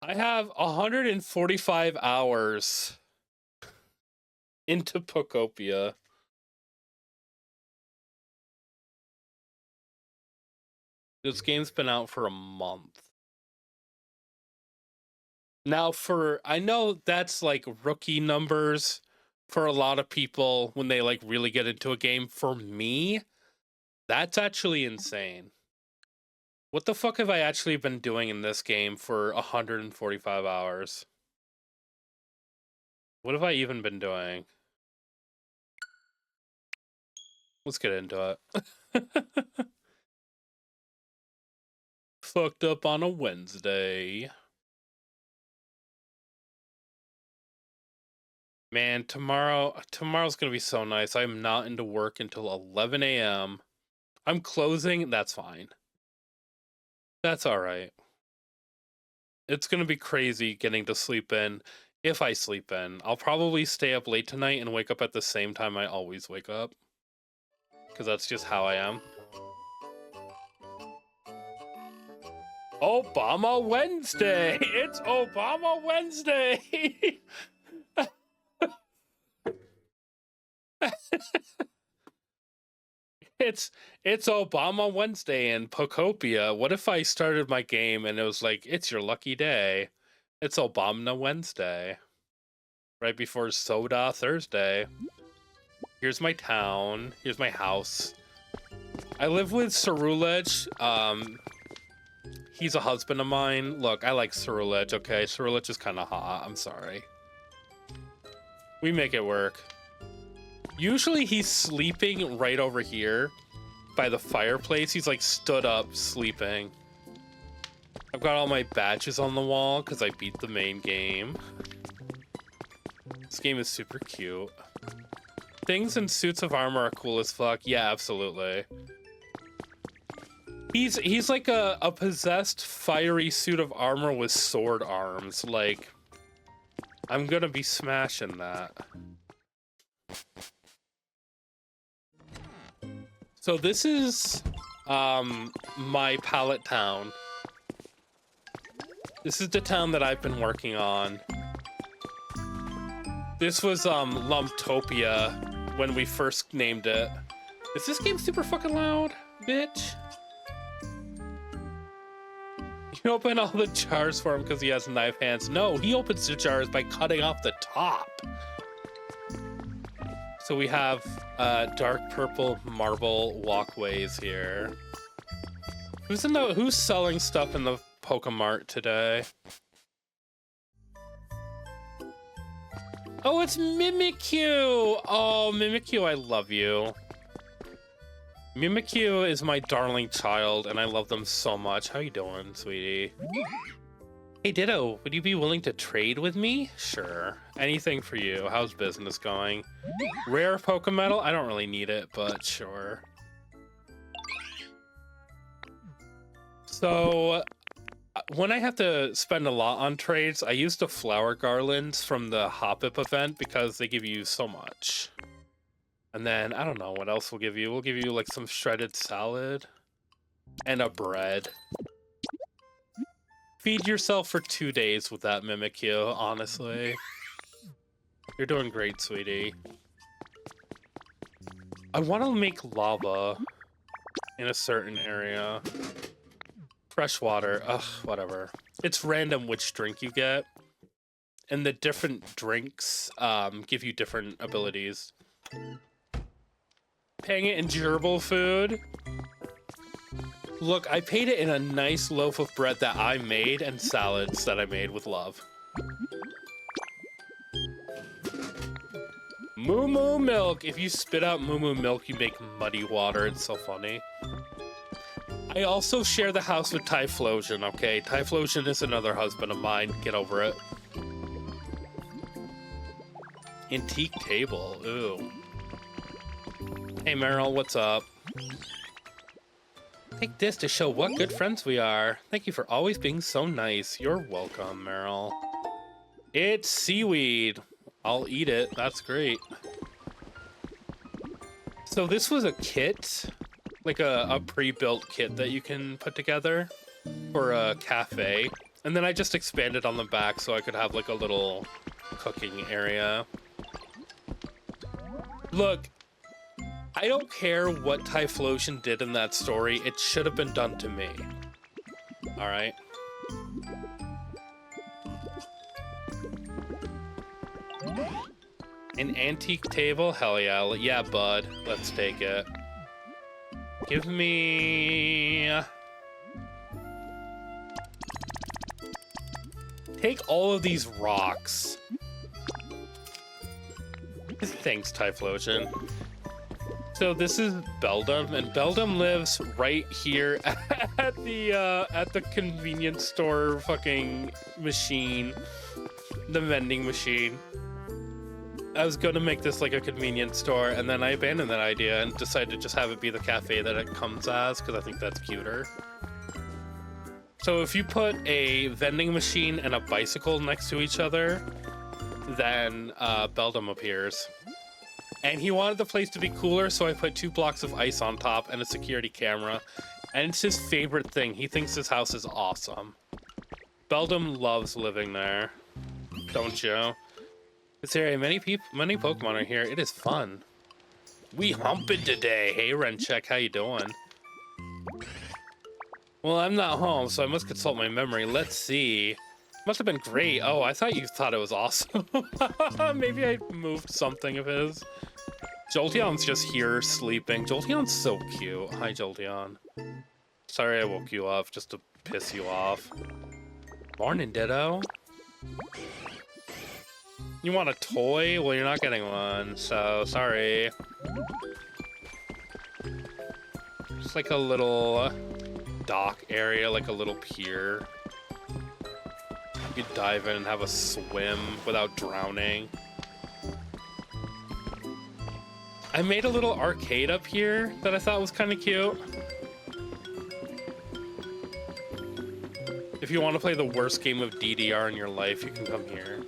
I have 145 hours into Pokopia. This game's been out for a month. Now I know that's like rookie numbers for a lot of people when they like really get into a game. For me, that's actually insane. What the fuck have I actually been doing in this game for 145 hours? What have I even been doing? Let's get into it. Fucked up on a Wednesday. Man, tomorrow's gonna be so nice. I'm not into work until 11 a.m. I'm closing, that's fine. That's alright. It's gonna be crazy getting to sleep in. If I sleep in, I'll probably stay up late tonight and wake up at the same time I always wake up. Because that's just how I am. Obama Wednesday! It's Obama Wednesday! It's Obama Wednesday in Pokopia. What if I started my game and it was like, it's your lucky day. It's Obama Wednesday. Right before Soda Thursday. Here's my town. Here's my house. I live with Cerulege. He's a husband of mine. Look, I like Cerulege, okay? Cerulege is kind of hot. I'm sorry. We make it work. Usually he's sleeping right over here by the fireplace. He's like stood up sleeping. I've got all my badges on the wall because I beat the main game. This game is super cute. Things in suits of armor are cool as fuck. Yeah, absolutely. He's like a possessed fiery suit of armor with sword arms. Like, I'm gonna be smashing that. So this is my pallet town. This is the town that I've been working on. This was Lumptopia when we first named it. Is this game super fucking loud, bitch? You open all the jars for him because he has knife hands. No, he opens the jars by cutting off the top. So we have dark purple marble walkways here. Who's selling stuff in the Pokemart today? Oh, it's Mimikyu! Oh, Mimikyu, I love you. Mimikyu is my darling child, and I love them so much. How you doing, sweetie? Hey, Ditto, would you be willing to trade with me? Sure. Anything for you. How's business going? Rare Pokemetal? I don't really need it, but sure. So, when I have to spend a lot on trades, I use the flower garlands from the Hoppip event because they give you so much. And then, I don't know what else we'll give you. We'll give you like some shredded salad and a bread. Feed yourself for 2 days with that Mimikyu, honestly. You're doing great, sweetie. I want to make lava in a certain area. Fresh water, ugh, whatever. It's random which drink you get. And the different drinks give you different abilities. Paying it in gerbil food. Look, I paid it in a nice loaf of bread that I made and salads that I made with love. Moo Moo Milk. If you spit out Moo Moo Milk, you make muddy water. It's so funny. I also share the house with Typhlosion, okay? Typhlosion is another husband of mine. Get over it. Antique table. Ooh. Hey, Meryl, what's up? Take this to show what good friends we are. Thank you for always being so nice. You're welcome, Meryl. It's seaweed. I'll eat it. That's great. So this was a kit, like a pre-built kit that you can put together for a cafe. And then I just expanded on the back so I could have like a little cooking area. Look, I don't care what Typhlosion did in that story. It should have been done to me. All right. An antique table? Hell yeah. Yeah, bud. Let's take it. Give me... Take all of these rocks. Thanks, Typhlosion. So this is Beldum, and Beldum lives right here at the convenience store fucking machine, the vending machine. I was going to make this like a convenience store, and then I abandoned that idea and decided to just have it be the cafe that it comes as, because I think that's cuter. So if you put a vending machine and a bicycle next to each other, then Beldum appears. And he wanted the place to be cooler, so I put 2 blocks of ice on top and a security camera. And it's his favorite thing. He thinks this house is awesome. Beldum loves living there. Don't you? This area, many Pokemon are here. It is fun. We humping today. Hey, Rencheck, how you doing? Well, I'm not home, so I must consult my memory. Let's see. Must have been great. Oh, I thought you thought it was awesome. Maybe I moved something of his. Jolteon's just here sleeping. Jolteon's so cute. Hi, Jolteon. Sorry I woke you up just to piss you off. Morning, Ditto. You want a toy? Well, you're not getting one, so sorry. Just like a little dock area, like a little pier. You could dive in and have a swim without drowning. I made a little arcade up here that I thought was kind of cute. If you want to play the worst game of DDR in your life, you can come here.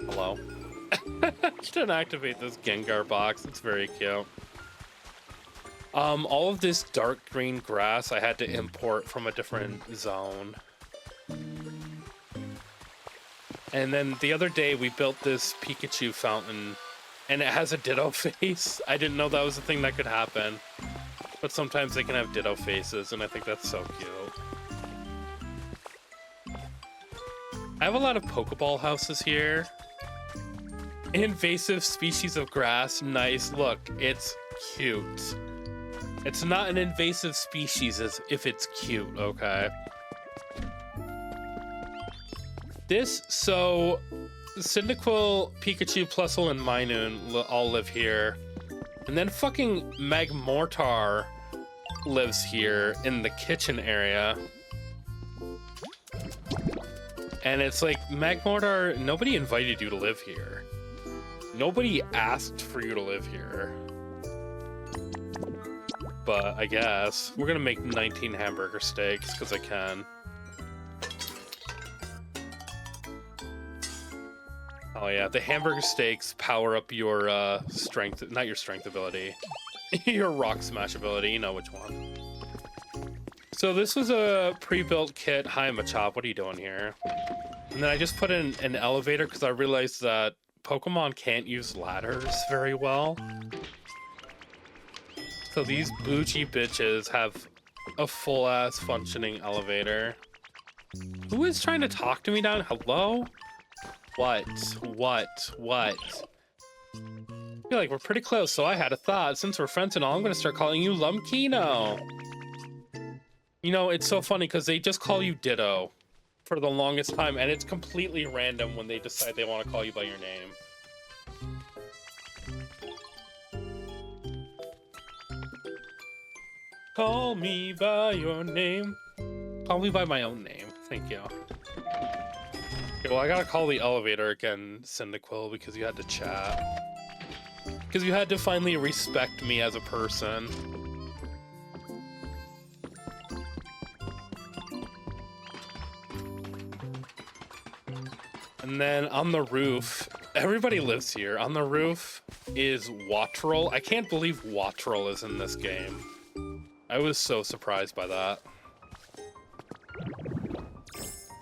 Hello. Didn't activate this Gengar box. It's very cute. All of this dark green grass I had to import from a different zone. And then the other day we built this Pikachu fountain and it has a Ditto face. I didn't know that was a thing that could happen. But sometimes they can have Ditto faces and I think that's so cute. I have a lot of Pokeball houses here. Invasive species of grass. Nice. Look, it's cute. It's not an invasive species if it's cute, okay? So Cyndaquil, Pikachu, Plusle, and Minun all live here. And then fucking Magmortar lives here in the kitchen area. And it's like, Magmortar, nobody invited you to live here. Nobody asked for you to live here. But I guess we're gonna make 19 hamburger steaks because I can. Oh yeah, the hamburger steaks power up your strength, not your strength ability, your rock smash ability, you know which one. So this was a pre-built kit. Hi Machop, what are you doing here? And then I just put in an elevator because I realized that Pokemon can't use ladders very well. So these bougie bitches have a full-ass functioning elevator. Who is trying to talk to me down? Hello? What? I feel like we're pretty close, so I had a thought. Since we're friends and all, I'm gonna start calling you Lumkino. You know, it's so funny because they just call you Ditto for the longest time, and it's completely random when they decide they want to call you by your name. Call me by your name. Call me by my own name. Thank you. Okay, well, I gotta call the elevator again, Cyndaquil, because you had to chat. Because you had to finally respect me as a person. And then on the roof, everybody lives here. On the roof is Wattrel. I can't believe Wattrel is in this game. I was so surprised by that.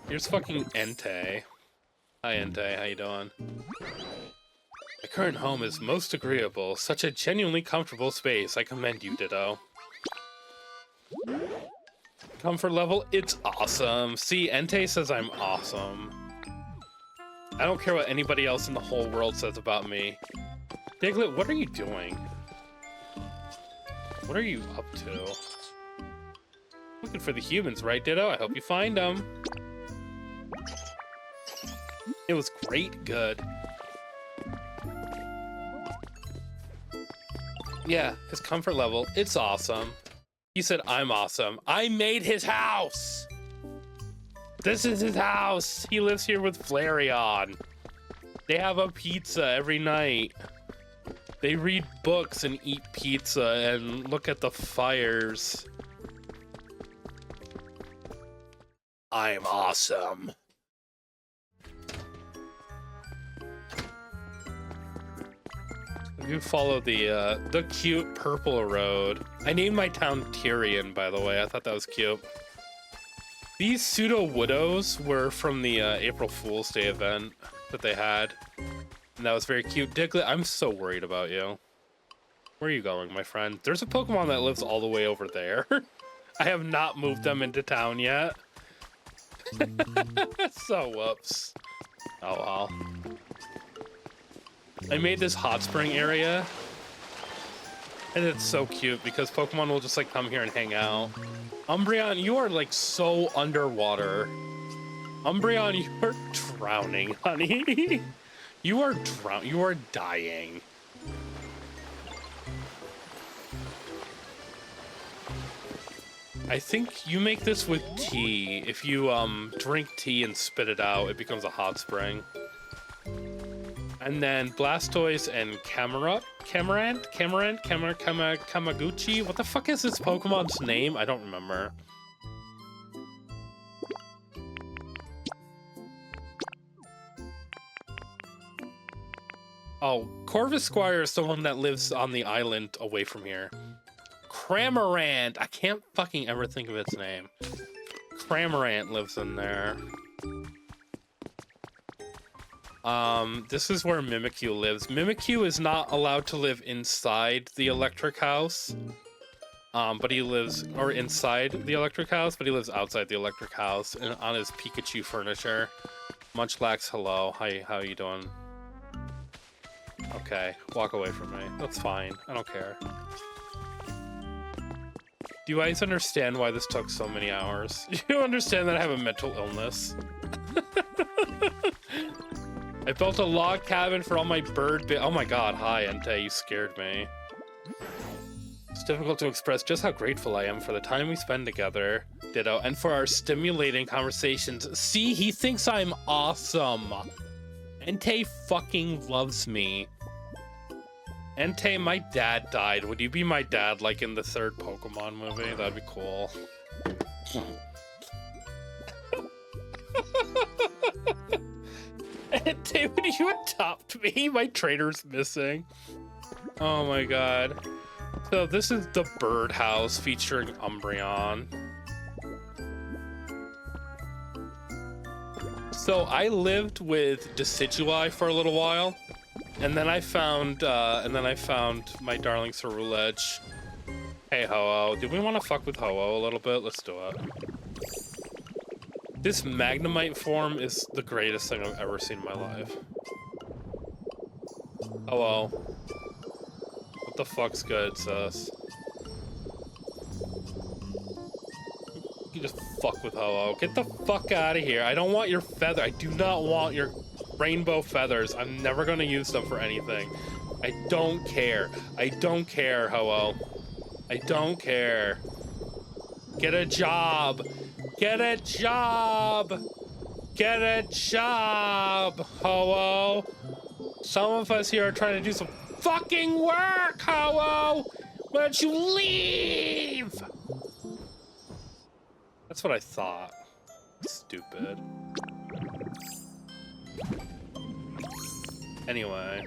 Here's fucking Entei. Hi Entei, how you doing? My current home is most agreeable. Such a genuinely comfortable space. I commend you, Ditto. Comfort level, it's awesome. See, Entei says I'm awesome. I don't care what anybody else in the whole world says about me. Diglett, what are you doing? What are you up to? Looking for the humans, right, Ditto? I hope you find them. It was great, good. Yeah, his comfort level, it's awesome. He said, I'm awesome. I made his house! This is his house! He lives here with Flareon. They have a pizza every night. They read books and eat pizza and look at the fires. I'm awesome. You follow the cute purple road. I named my town Tyrion, by the way. I thought that was cute. These pseudo-widows were from the April Fool's Day event that they had. And that was very cute. Diglett, I'm so worried about you. Where are you going, my friend? There's a Pokemon that lives all the way over there. I have not moved them into town yet. So, whoops. Oh, well. I made this hot spring area. And it's so cute because Pokemon will just, like, come here and hang out. Umbreon, you are, like, so underwater. Umbreon, you are drowning, honey. You are you are dying. I think you make this with tea. If you drink tea and spit it out, it becomes a hot spring. And then Blastoise and Kamaguchi. What the fuck is this Pokemon's name? I don't remember. Oh, Corvisquire is the one that lives on the island away from here. Cramorant! I can't fucking ever think of its name. Cramorant lives in there. This is where Mimikyu lives. Mimikyu is not allowed to live inside the electric house. But he lives, or inside the electric house, but he lives outside the electric house and on his Pikachu furniture. Munchlax, hello. Hi, how are you doing? Okay, walk away from me. That's fine. I don't care. Do you guys understand why this took so many hours? You understand that I have a mental illness? I built a log cabin for all my oh my god, hi Entei, you scared me. It's difficult to express just how grateful I am for the time we spend together, Ditto, and for our stimulating conversations. See, he thinks I'm awesome. Entei fucking loves me. Entei, my dad died. Would you be my dad like in the third Pokemon movie? That'd be cool. Entei, would you adopt me? My trainer's missing. Oh my god. So this is the birdhouse featuring Umbreon. So I lived with Decidueye for a little while, and then I found my darling Ceruledge. Hey Ho-Oh, do we want to fuck with Ho-Oh a little bit? Let's do it. This Magnemite form is the greatest thing I've ever seen in my life. Ho-Oh. What the fuck's good, sis? You just fuck with Ho-Oh. Get the fuck out of here. I don't want your feather. I do not want your rainbow feathers. I'm never gonna use them for anything. I don't care. I don't care, Ho-Oh. I don't care. Get a job. Get a job. Get a job, Ho-Oh. Some of us here are trying to do some fucking work, Ho-Oh. Why don't you leave? That's what I thought. Stupid. Anyway.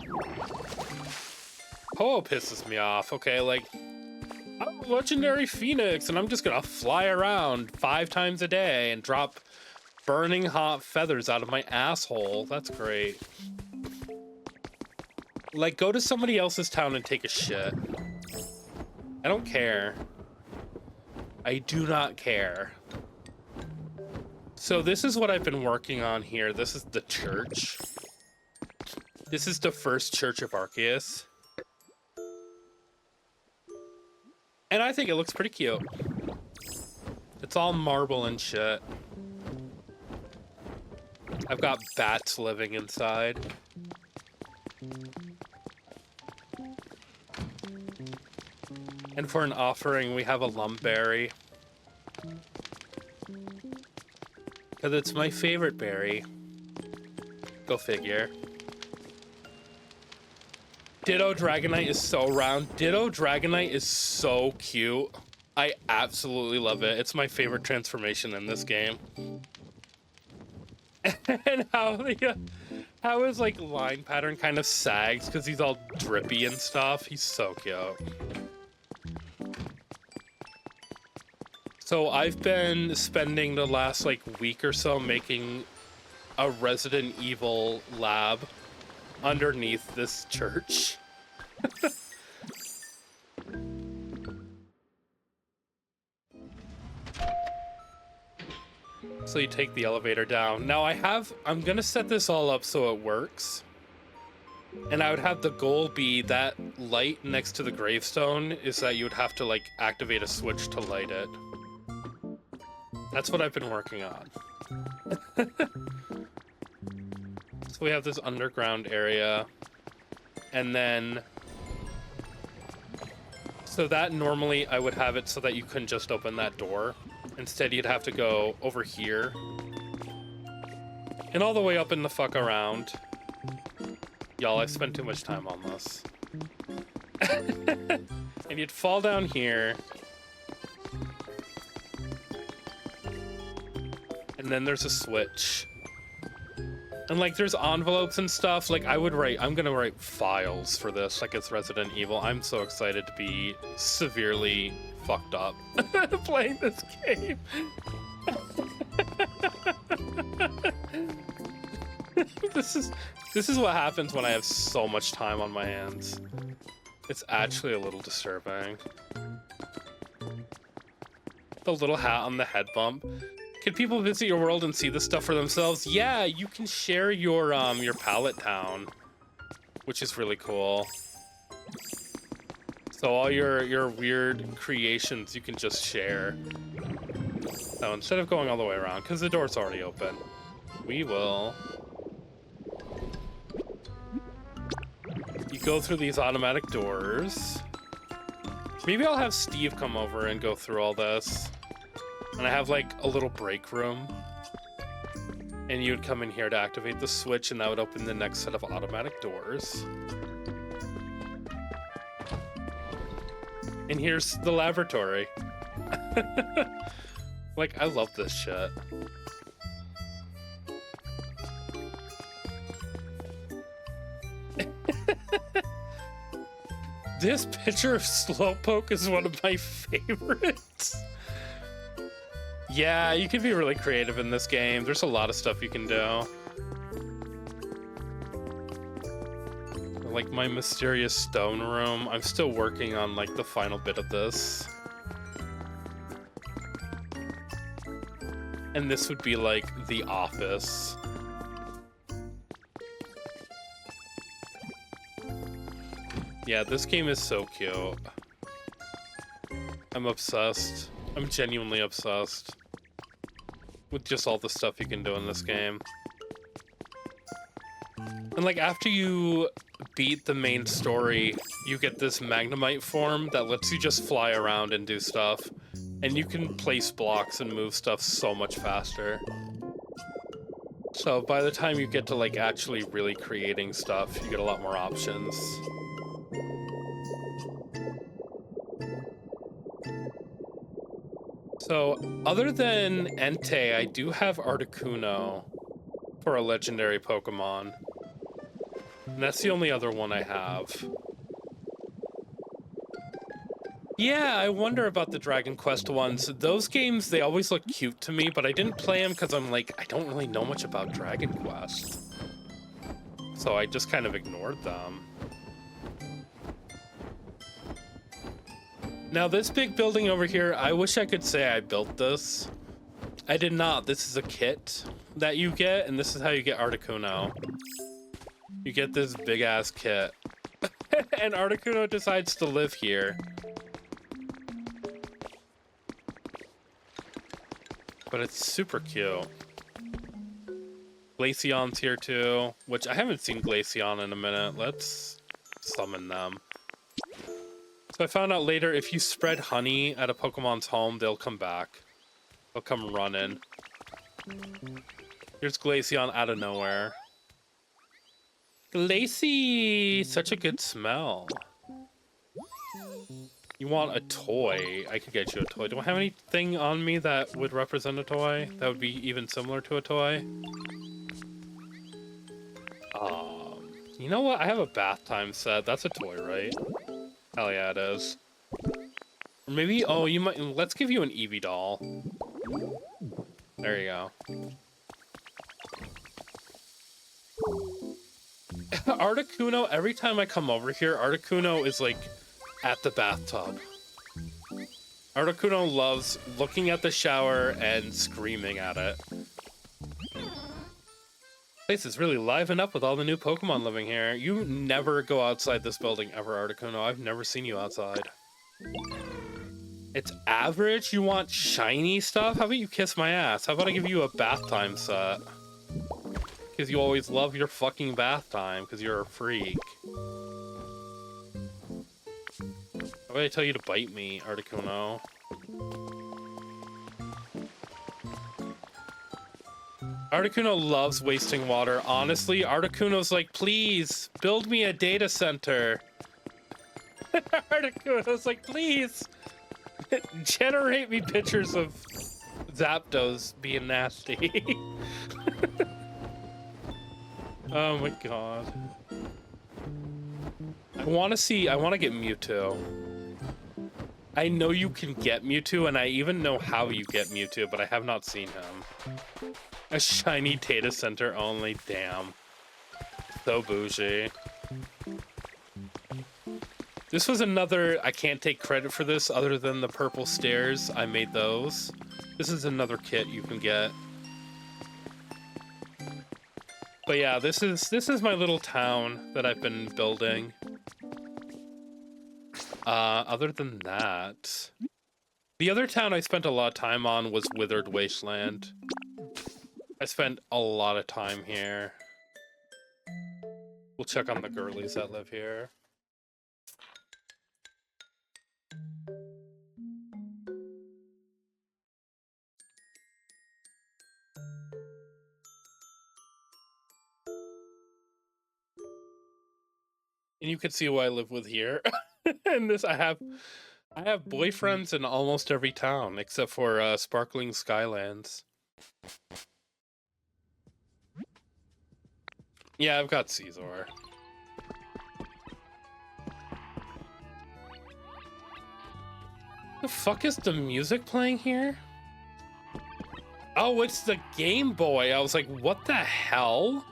Ho-Oh pisses me off, okay? Like, I don't legendary phoenix, and I'm just gonna fly around 5 times a day and drop burning hot feathers out of my asshole. That's great. Like, go to somebody else's town and take a shit. I don't care. I do not care. So this is what I've been working on here. This is the church. This is the first church of Arceus. And I think it looks pretty cute. It's all marble and shit. I've got bats living inside. And for an offering, we have a lumberry. Because it's my favorite berry. Go figure. Ditto Dragonite is so round. Ditto Dragonite is so cute. I absolutely love it. It's my favorite transformation in this game. And how his like line pattern kind of sags because he's all drippy and stuff. He's so cute. So I've been spending the last like week or so making a Resident Evil lab underneath this church. So you take the elevator down. Now I'm gonna set this all up so it works. And I would have the goal be that light next to the gravestone is that you would have to like activate a switch to light it. That's what I've been working on. So we have this underground area. And then... So that normally I would have it so that you couldn't just open that door. Instead you'd have to go over here. And all the way up in the fuck around. Y'all, I spent too much time on this. And you'd fall down here. And then there's a switch. And like there's envelopes and stuff. Like I'm gonna write files for this like it's Resident Evil. I'm so excited to be severely fucked up playing this game. This is what happens when I have so much time on my hands. It's actually a little disturbing. The little hat on the head bump. Can people visit your world and see this stuff for themselves? Yeah, you can share your palette town, which is really cool. So all your weird creations you can just share. So instead of going all the way around, because the door's already open, we will... You go through these automatic doors. Maybe I'll have Steve come over and go through all this. And I have like a little break room. And you would come in here to activate the switch and that would open the next set of automatic doors. And here's the laboratory. Like, I love this shit. This picture of Slowpoke is one of my favorites. Yeah, you can be really creative in this game. There's a lot of stuff you can do. Like my mysterious stone room. I'm still working on like the final bit of this. And this would be like the office. Yeah, this game is so cute. I'm obsessed. I'm genuinely obsessed with just all the stuff you can do in this game. And like after you beat the main story, you get this Magnemite form that lets you just fly around and do stuff. And you can place blocks and move stuff so much faster. So by the time you get to like actually really creating stuff, you get a lot more options. So, other than Entei, I do have Articuno for a legendary Pokemon. And that's the only other one I have. Yeah, I wonder about the Dragon Quest ones. Those games, they always look cute to me, but I didn't play them because I'm like, I don't really know much about Dragon Quest. So I just kind of ignored them. Now this big building over here, I wish I could say I built this. I did not. This is a kit that you get, and this is how you get Articuno. You get this big ass kit. And Articuno decides to live here. But it's super cute. Glaceon's here too, which I haven't seen Glaceon in a minute. Let's summon them. So I found out later, if you spread honey at a Pokemon's home, they'll come back. They'll come running. Here's Glaceon out of nowhere. Glacie! Such a good smell. You want a toy? I could get you a toy. Do I have anything on me that would represent a toy? That would be even similar to a toy? You know what? I have a bath time set. That's a toy, right? Hell yeah, it is. Or maybe, oh, you might, let's give you an Eevee doll. There you go. Articuno, every time I come over here, Articuno is like at the bathtub. Articuno loves looking at the shower and screaming at it. Place is really livened up with all the new Pokemon living here. You never go outside this building ever, Articuno. I've never seen you outside. It's average? You want shiny stuff? How about you kiss my ass? How about I give you a bath time set? Because you always love your fucking bath time, because you're a freak. How about I tell you to bite me, Articuno? Articuno loves wasting water. Honestly, Articuno's like, please, build me a data center. Articuno's like, please, generate me pictures of Zapdos being nasty. Oh my god. I want to get Mewtwo. I know you can get Mewtwo, and I even know how you get Mewtwo, but I have not seen him. A shiny data center only, damn. So bougie. This was another, I can't take credit for this other than the purple stairs. I made those. This is another kit you can get. But yeah, this is my little town that I've been building. Other than that, the other town I spent a lot of time on was Withered Wasteland. I spent a lot of time here. We'll check on the girlies that live here. And you can see who I live with here. And this, I have boyfriends in almost every town except for Sparkling Skylands. Yeah, I've got Caesar. The fuck is the music playing here? Oh, it's the Game Boy. I was like, what the hell?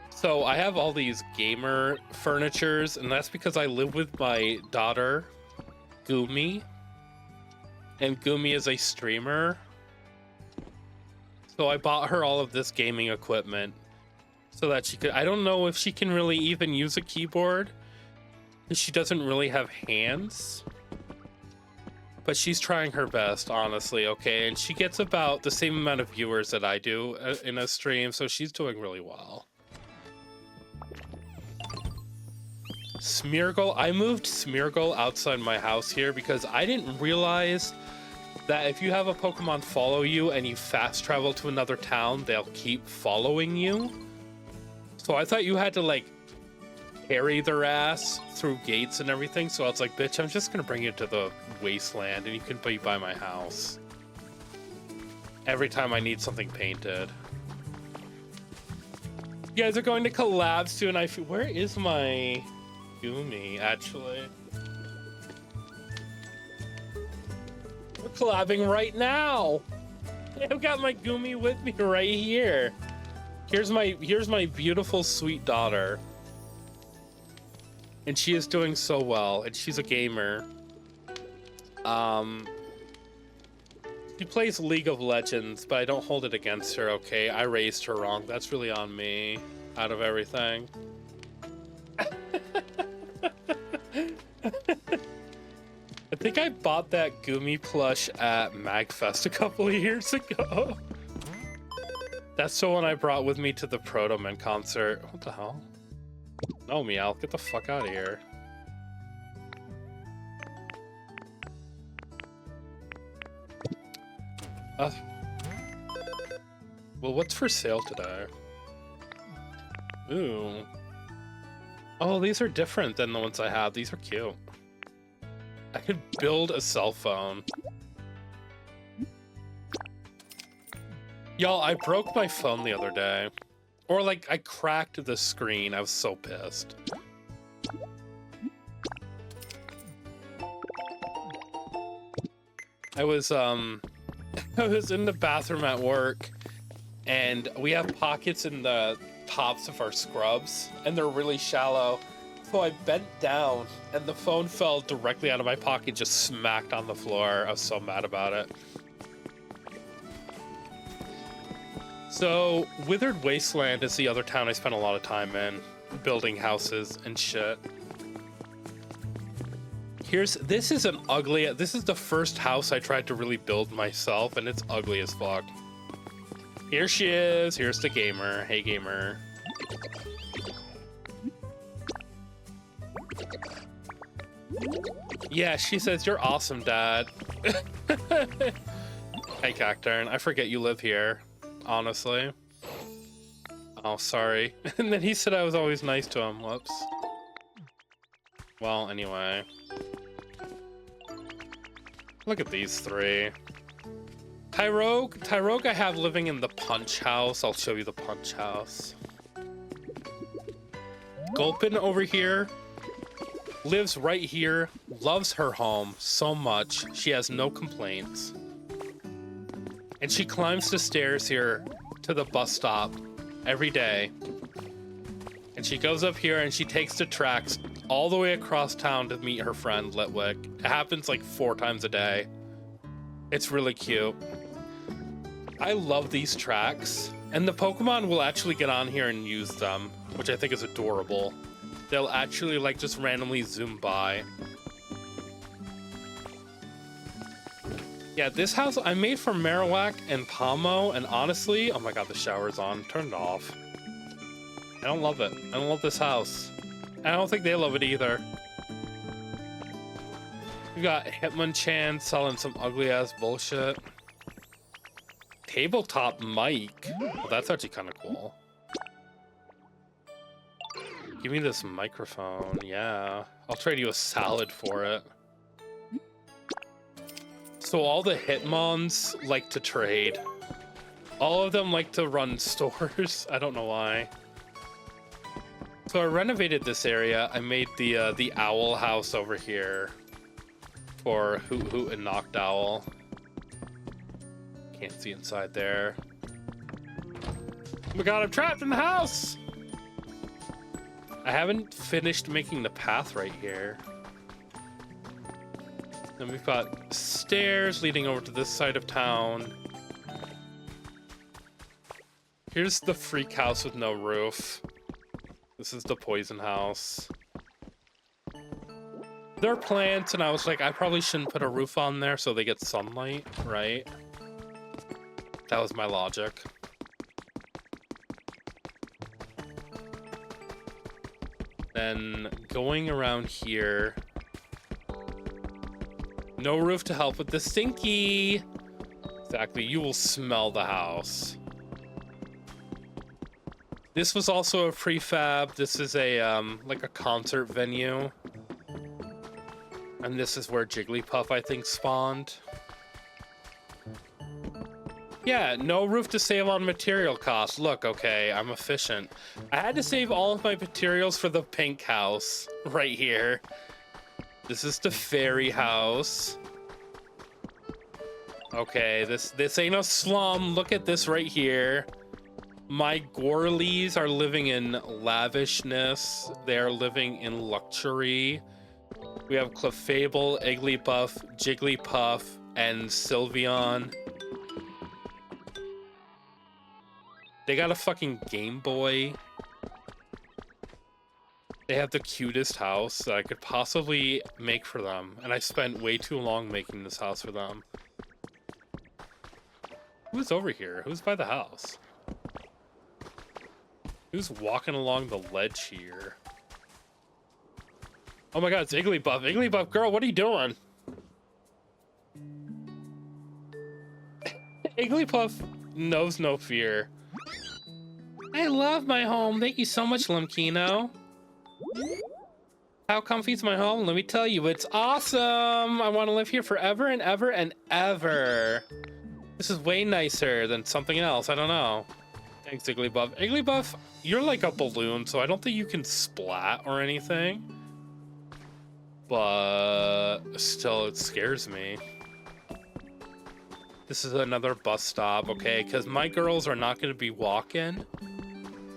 So I have all these gamer furnitures, and that's because I live with my daughter, Gumi. And Gumi is a streamer. So I bought her all of this gaming equipment so that she could, I don't know if she can really even use a keyboard, because she doesn't really have hands. But she's trying her best, honestly, okay? And she gets about the same amount of viewers that I do in a stream, so she's doing really well. Smeargle, I moved Smeargle outside my house here because I didn't realize that if you have a Pokemon follow you and you fast travel to another town, they'll keep following you. So I thought you had to, like, carry their ass through gates and everything. So I was like, bitch, I'm just gonna bring you to the wasteland and you can be by my house every time I need something painted. You guys are going to collab soon. I feel, where is my Gumi, actually? collabing right now. I've got my Gumi with me right here. Here's my beautiful sweet daughter. And she is doing so well, and she's a gamer. She plays League of Legends, but I don't hold it against her, okay? I raised her wrong. That's really on me, out of everything. I think I bought that Gumi plush at MagFest a couple of years ago. That's the one I brought with me to the Proto Man concert. What the hell? No, Meow, get the fuck out of here. Well, what's for sale today? Ooh. Oh, these are different than the ones I have. These are cute. I could build a cell phone. Y'all, I broke my phone the other day. Or, like, I cracked the screen. I was so pissed. I was in the bathroom at work, and we have pockets in the tops of our scrubs, and they're really shallow. So I bent down, and the phone fell directly out of my pocket, just smacked on the floor. I was so mad about it. So, Withered Wasteland is the other town I spent a lot of time in, building houses and shit. This is the first house I tried to really build myself, and it's ugly as fuck. Here she is. Here's the gamer. Hey, gamer. Yeah, she says, you're awesome, Dad. Hey, Cacturn. I forget you live here, honestly. Oh, sorry. And then he said I was always nice to him. Whoops. Well, anyway. Look at these three. Tyrogue I have living in the punch house. I'll show you the punch house. Gulpin over here lives right here, loves her home so much. She has no complaints. And she climbs the stairs here to the bus stop every day. And she goes up here and she takes the tracks all the way across town to meet her friend Litwick. It happens like 4 times a day. It's really cute. I love these tracks, and the Pokemon will actually get on here and use them, which I think is adorable. They'll actually like just randomly zoom by. Yeah, this house I made for Marowak and Pomo, and honestly, oh my god, the shower's on. Turn it off. I don't love it. I don't love this house. I don't think they love it either. We got Hitmonchan selling some ugly ass bullshit. Tabletop mic. Well, that's actually kind of cool. Give me this microphone. Yeah. I'll trade you a salad for it. So all the Hitmons like to trade. All of them like to run stores. I don't know why. So I renovated this area. I made the owl house over here for Hoot Hoot and Noctowl. Can't see inside there. Oh my god, I'm trapped in the house! I haven't finished making the path right here. Then we've got stairs leading over to this side of town. Here's the freak house with no roof. This is the poison house. There are plants, and I was like, I probably shouldn't put a roof on there so they get sunlight, right? That was my logic. Then going around here. No roof to help with the stinky. Exactly, you will smell the house. This was also a prefab. This is a like a concert venue. And this is where Jigglypuff, I think, spawned. Yeah, no roof to save on material costs. Look, okay, I'm efficient. I had to save all of my materials for the pink house right here. This is the fairy house. Okay, this ain't a slum. Look at this right here. My Gorleys are living in lavishness. They are living in luxury. We have Clefable, Igglybuff, Jigglypuff, and Sylveon. They got a fucking Game Boy. They have the cutest house that I could possibly make for them. And I spent way too long making this house for them. Who's over here? Who's by the house? Who's walking along the ledge here? Oh my god, it's Igglybuff. Igglybuff, girl, what are you doing? Igglybuff knows no fear. I love my home. Thank you so much, Limkino. How comfy's my home? Let me tell you, it's awesome. I want to live here forever and ever and ever. This is way nicer than something else. I don't know. Thanks, Igglybuff. Igglybuff, you're like a balloon, so I don't think you can splat or anything. But still, it scares me. This is another bus stop, okay? Because my girls are not going to be walking.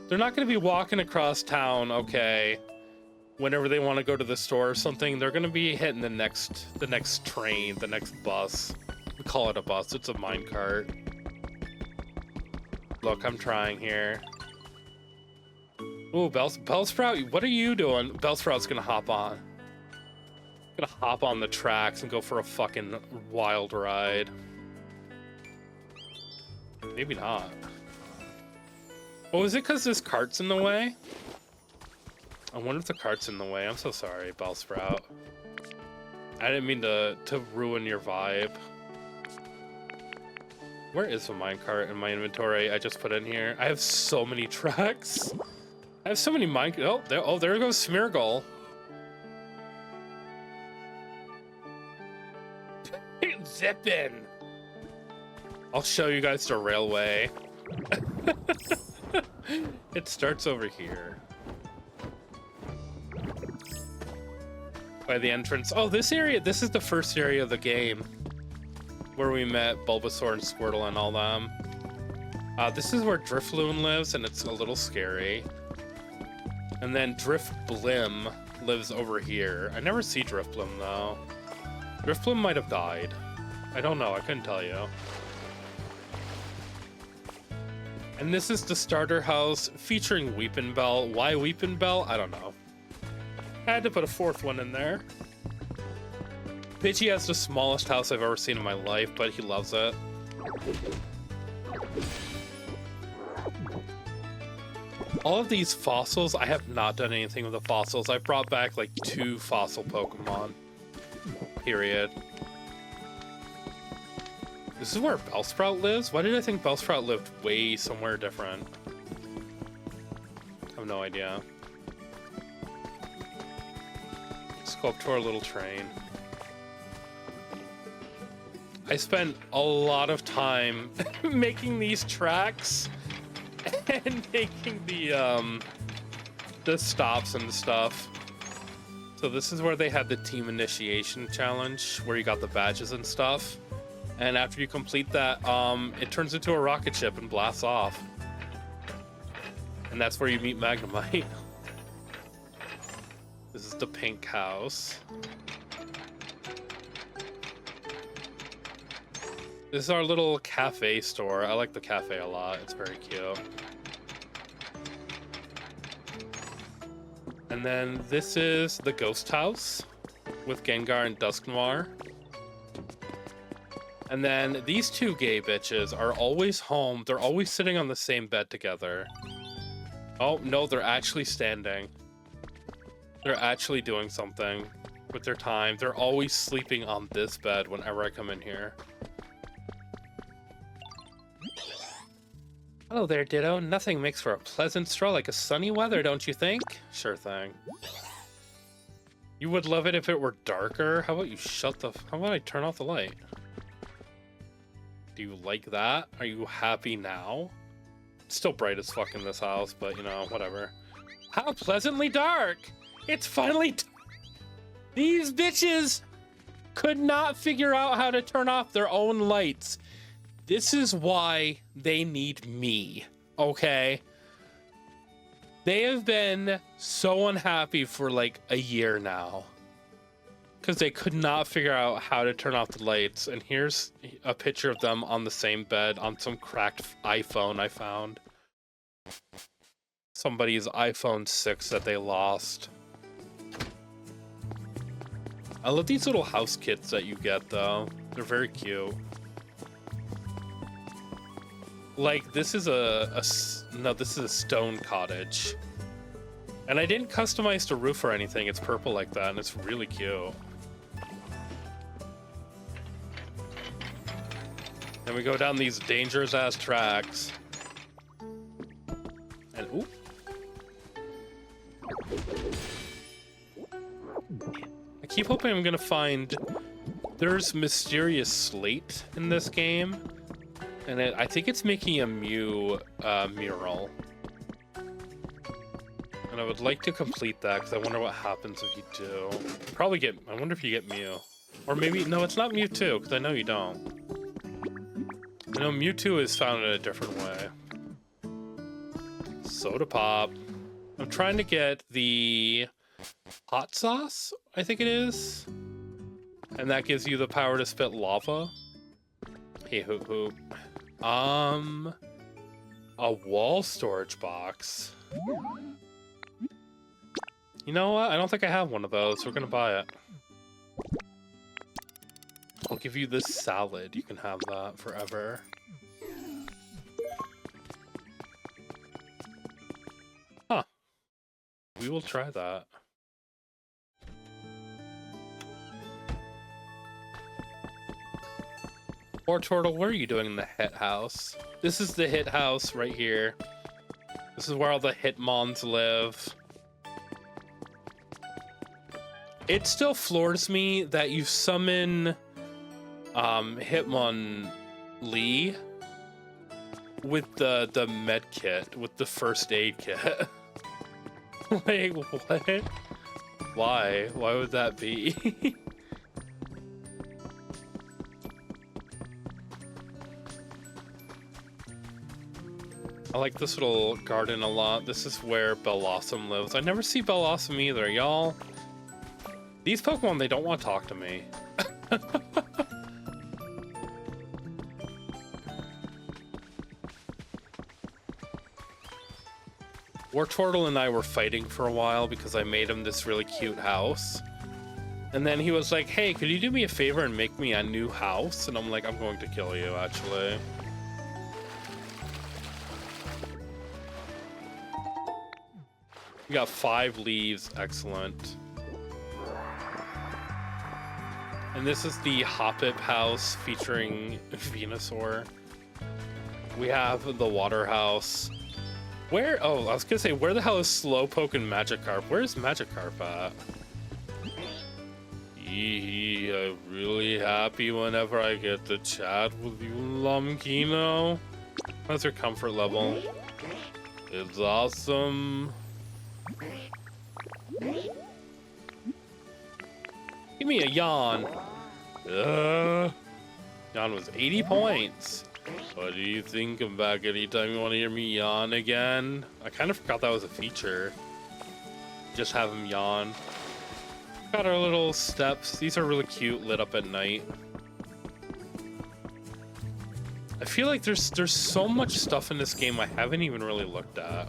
They're not going to be walking across town, okay? Whenever they want to go to the store or something, they're going to be hitting the next train, the next bus. We call it a bus. It's a minecart. Look, I'm trying here. Ooh, Bellsprout, what are you doing? Bellsprout's going to hop on. Gonna hop on the tracks and go for a fucking wild ride. Maybe not. Oh, is it because this cart's in the way? I wonder if the cart's in the way. I'm so sorry, Bellsprout. I didn't mean to ruin your vibe. Where is the minecart in my inventory I just put in here? I have so many tracks. I have so many Oh, there goes Smeargle. Zippin'. I'll show you guys the railway. It starts over here. By the entrance. Oh, this area, this is the first area of the game where we met Bulbasaur and Squirtle and all them. This is where Drifloon lives, and it's a little scary. And then Drifblim lives over here. I never see Drifblim, though. Drifblim might have died. I don't know, I couldn't tell you. And this is the starter house featuring Weepinbell. Why Weepinbell? I don't know. I had to put a fourth one in there. Pidgey has the smallest house I've ever seen in my life, but he loves it. All of these fossils, I have not done anything with the fossils. I brought back like 2 fossil Pokemon. Period. This is where Bellsprout lives? Why did I think Bellsprout lived way somewhere different? I have no idea. Let's go up to our little train. I spent a lot of time making these tracks and making the stops and stuff. So this is where they had the team initiation challenge, where you got the badges and stuff. And after you complete that, it turns into a rocket ship and blasts off. And that's where you meet Magnemite. This is the pink house. This is our little cafe store. I like the cafe a lot. It's very cute. And then this is the ghost house with Gengar and Dusknoir. And then these 2 gay bitches are always home. They're always sitting on the same bed together. Oh, no, they're actually standing. They're actually doing something with their time. They're always sleeping on this bed whenever I come in here. Hello there, Ditto. Nothing makes for a pleasant stroll like a sunny weather, don't you think? Sure thing. You would love it if it were darker? How about you how about I turn off the light? Do you like that? Are you happy now? It's still bright as fuck in this house, but you know, whatever. How pleasantly dark! It's finally... These bitches could not figure out how to turn off their own lights. This is why they need me, okay? They have been so unhappy for like a year now because they could not figure out how to turn off the lights. And here's a picture of them on the same bed on some cracked iPhone I found. Somebody's iPhone 6 that they lost. I love these little house kits that you get though. They're very cute. Like this is this is a stone cottage. And I didn't customize the roof or anything. It's purple like that and it's really cute. Then we go down these dangerous ass tracks. And ooh. I keep hoping I'm gonna find there's mysterious slate in this game. And I think it's making a Mew mural. And I would like to complete that because I wonder what happens if you do. Probably get, I wonder if you get Mew. Or maybe, no, it's not Mewtwo because I know you don't. I know Mewtwo is found in a different way. Soda Pop. I'm trying to get the hot sauce, I think it is. And that gives you the power to spit lava. Hey, hoop hoop. A wall storage box. You know what? I don't think I have one of those. So we're gonna buy it. I'll give you this salad. You can have that forever. Huh. We will try that. Or Turtle, what are you doing in the Hit House? This is the Hit House right here. This is where all the Hitmons live. It still floors me that you summon Hitmon Lee with the med kit, with the first aid kit. Like, what? Why? Why would that be? I like this little garden a lot. This is where Bellossom lives. I never see Bellossom either, y'all. These Pokemon, they don't want to talk to me. Wartortle and I were fighting for a while because I made him this really cute house. And then he was like, hey, could you do me a favor and make me a new house? And I'm like, I'm going to kill you, actually. We got 5 leaves, excellent. And this is the Hoppip house featuring Venusaur. We have the water house. Where, oh, I was gonna say, where the hell is Slowpoke and Magikarp? Where's Magikarp at? I'm really happy whenever I get to chat with you, Lumkino. That's your comfort level. It's awesome. Give me a yawn. Yawn was 80 points. What do you think of back anytime you want to hear me yawn again? I kind of forgot that was a feature. Just have him yawn. Got our little steps. These are really cute, lit up at night. I feel like there's so much stuff in this game I haven't even really looked at.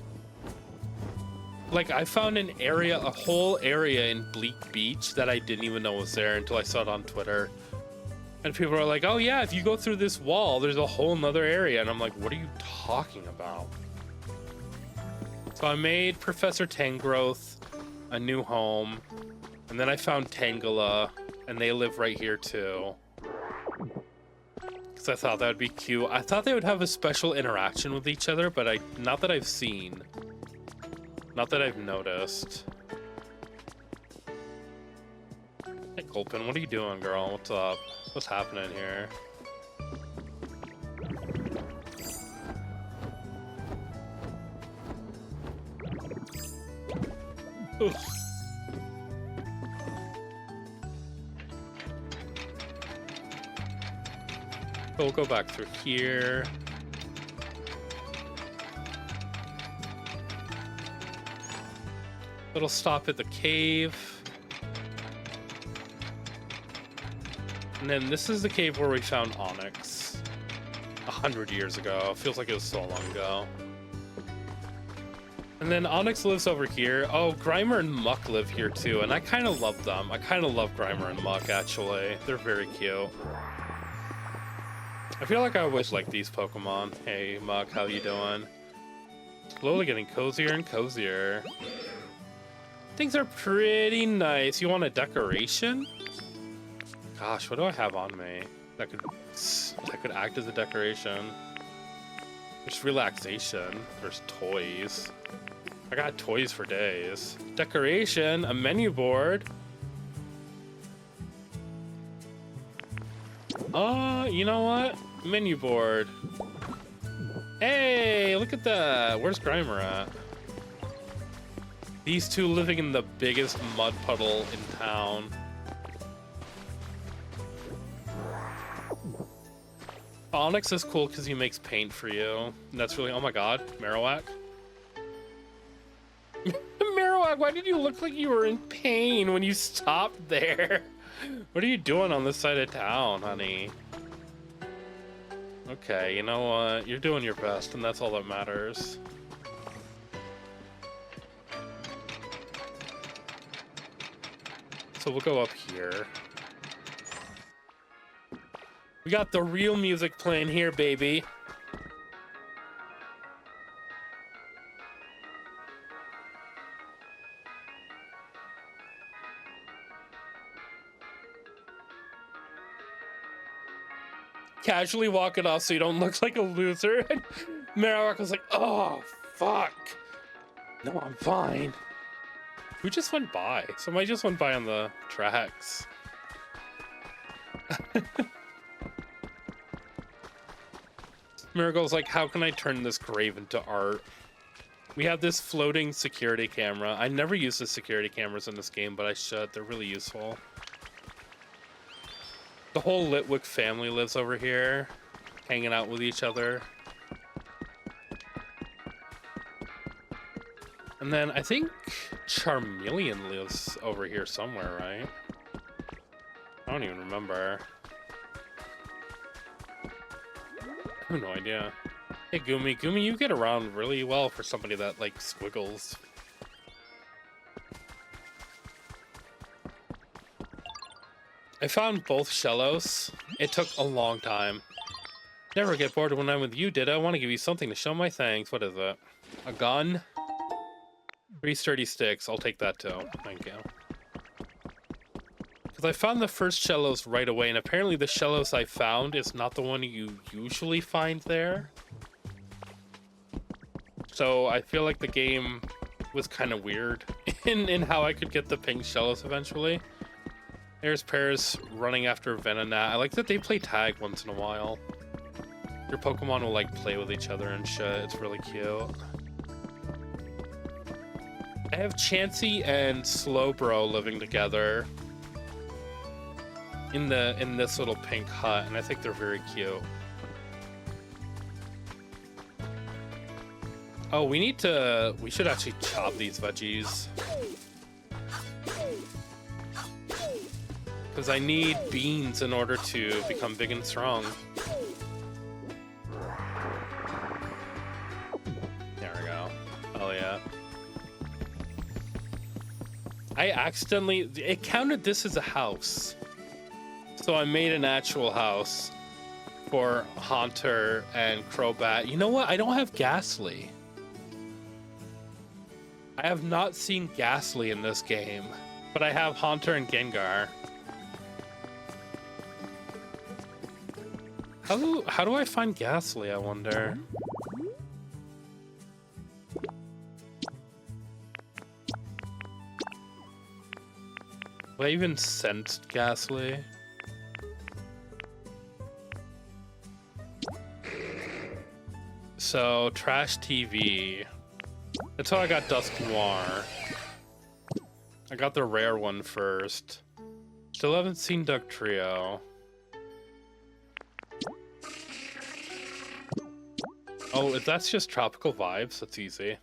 Like, I found an area, a whole area in Bleak Beach that I didn't even know was there until I saw it on Twitter. And people are like, oh yeah, if you go through this wall, there's a whole nother area. And I'm like, what are you talking about? So I made Professor Tangrowth a new home. And then I found Tangela, and they live right here too. Because I thought that would be cute. I thought they would have a special interaction with each other, but not that I've seen. Not that I've noticed. Hey, Gulpin, what are you doing, girl? What's up? What's happening here? Oof. We'll go back through here. It'll stop at the cave. And then this is the cave where we found Onyx 100 years ago. Feels like it was so long ago. And then Onyx lives over here. Oh, Grimer and Muck live here too, and I kind of love them. I kind of love Grimer and Muck, actually. They're very cute. I feel like I always like these Pokemon. Hey, Muck, how you doing? Slowly getting cozier and cozier. Things are pretty nice. You want a decoration? Gosh, what do I have on me that could act as a decoration? There's relaxation. There's toys. I got toys for days. Decoration, a menu board. You know what? Menu board. Hey, look at that. Where's Grimer at? These two living in the biggest mud puddle in town. Onyx is cool because he makes paint for you. And that's really, oh my god, Marowak. Marowak, why did you look like you were in pain when you stopped there? What are you doing on this side of town, honey? Okay, you know what? You're doing your best, and that's all that matters. So we'll go up here. We got the real music playing here, baby. Casually walk it off so you don't look like a loser. And Marowak was like, oh, fuck. No, I'm fine. Who just went by? Somebody just went by on the tracks. Miracle's like, how can I turn this grave into art? We have this floating security camera. I never use the security cameras in this game, but I should. They're really useful. The whole Litwick family lives over here, hanging out with each other. And then I think Charmeleon lives over here somewhere, right? I don't even remember. I have no idea. Hey, Gumi. Gumi, you get around really well for somebody that, like, squiggles. I found both Shellos. It took a long time. Never get bored when I'm with you, did I? I want to give you something to show my thanks. What is it? A gun? 3 sturdy sticks. I'll take that too. Thank you. Because I found the first Shellos right away, and apparently the Shellos I found is not the one you usually find there. So I feel like the game was kind of weird in how I could get the pink Shellos eventually. There's Paris running after Venonat. I like that they play tag once in a while. Your Pokemon will like play with each other and shit. It's really cute. I have Chansey and Slowbro living together in this little pink hut, and I think they're very cute. Oh, we should actually chop these veggies. Because I need beans in order to become big and strong. There we go. Oh yeah. It counted this as a house. So I made an actual house for Haunter and Crobat. You know what? I don't have Ghastly. I have not seen Ghastly in this game, but I have Haunter and Gengar. How do I find Ghastly, I wonder? Have I even sensed Ghastly? So, Trash TV. That's how I got Dusk Noir. I got the rare one first. Still haven't seen Duck Trio. Oh, if that's just tropical vibes, that's easy.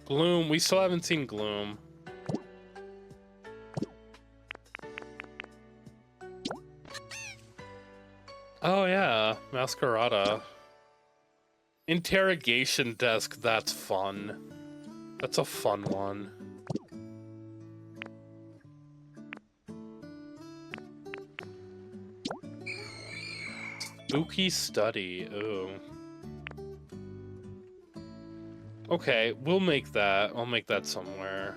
Gloom, we still haven't seen Gloom. Oh yeah, Masquerada. Interrogation desk, that's fun. That's a fun one. Spooky study, ooh. Okay, we'll make that. I'll make that somewhere.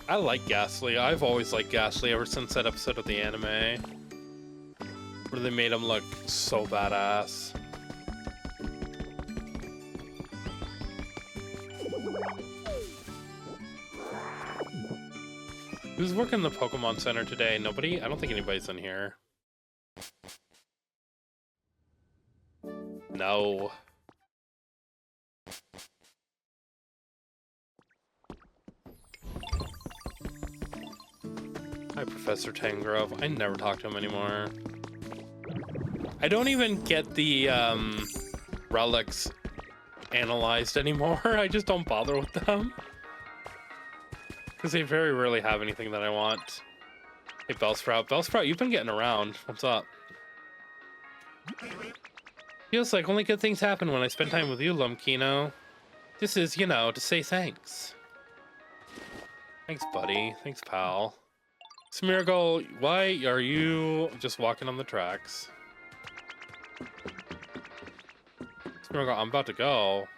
I like Ghastly. I've always liked Ghastly ever since that episode of the anime where they made him look so badass. Who's working the Pokemon Center today? Nobody? I don't think anybody's in here. No. Hi, Professor Tangrove. I never talk to him anymore. I don't even get the relics analyzed anymore. I just don't bother with them. Because they very rarely have anything that I want. Hey, Bellsprout. Bellsprout, you've been getting around. What's up? Feels like only good things happen when I spend time with you, Lumkino. This is, you know, to say thanks. Thanks, buddy. Thanks, pal. Smeargle, why are you just walking on the tracks? Smeargle, I'm about to go.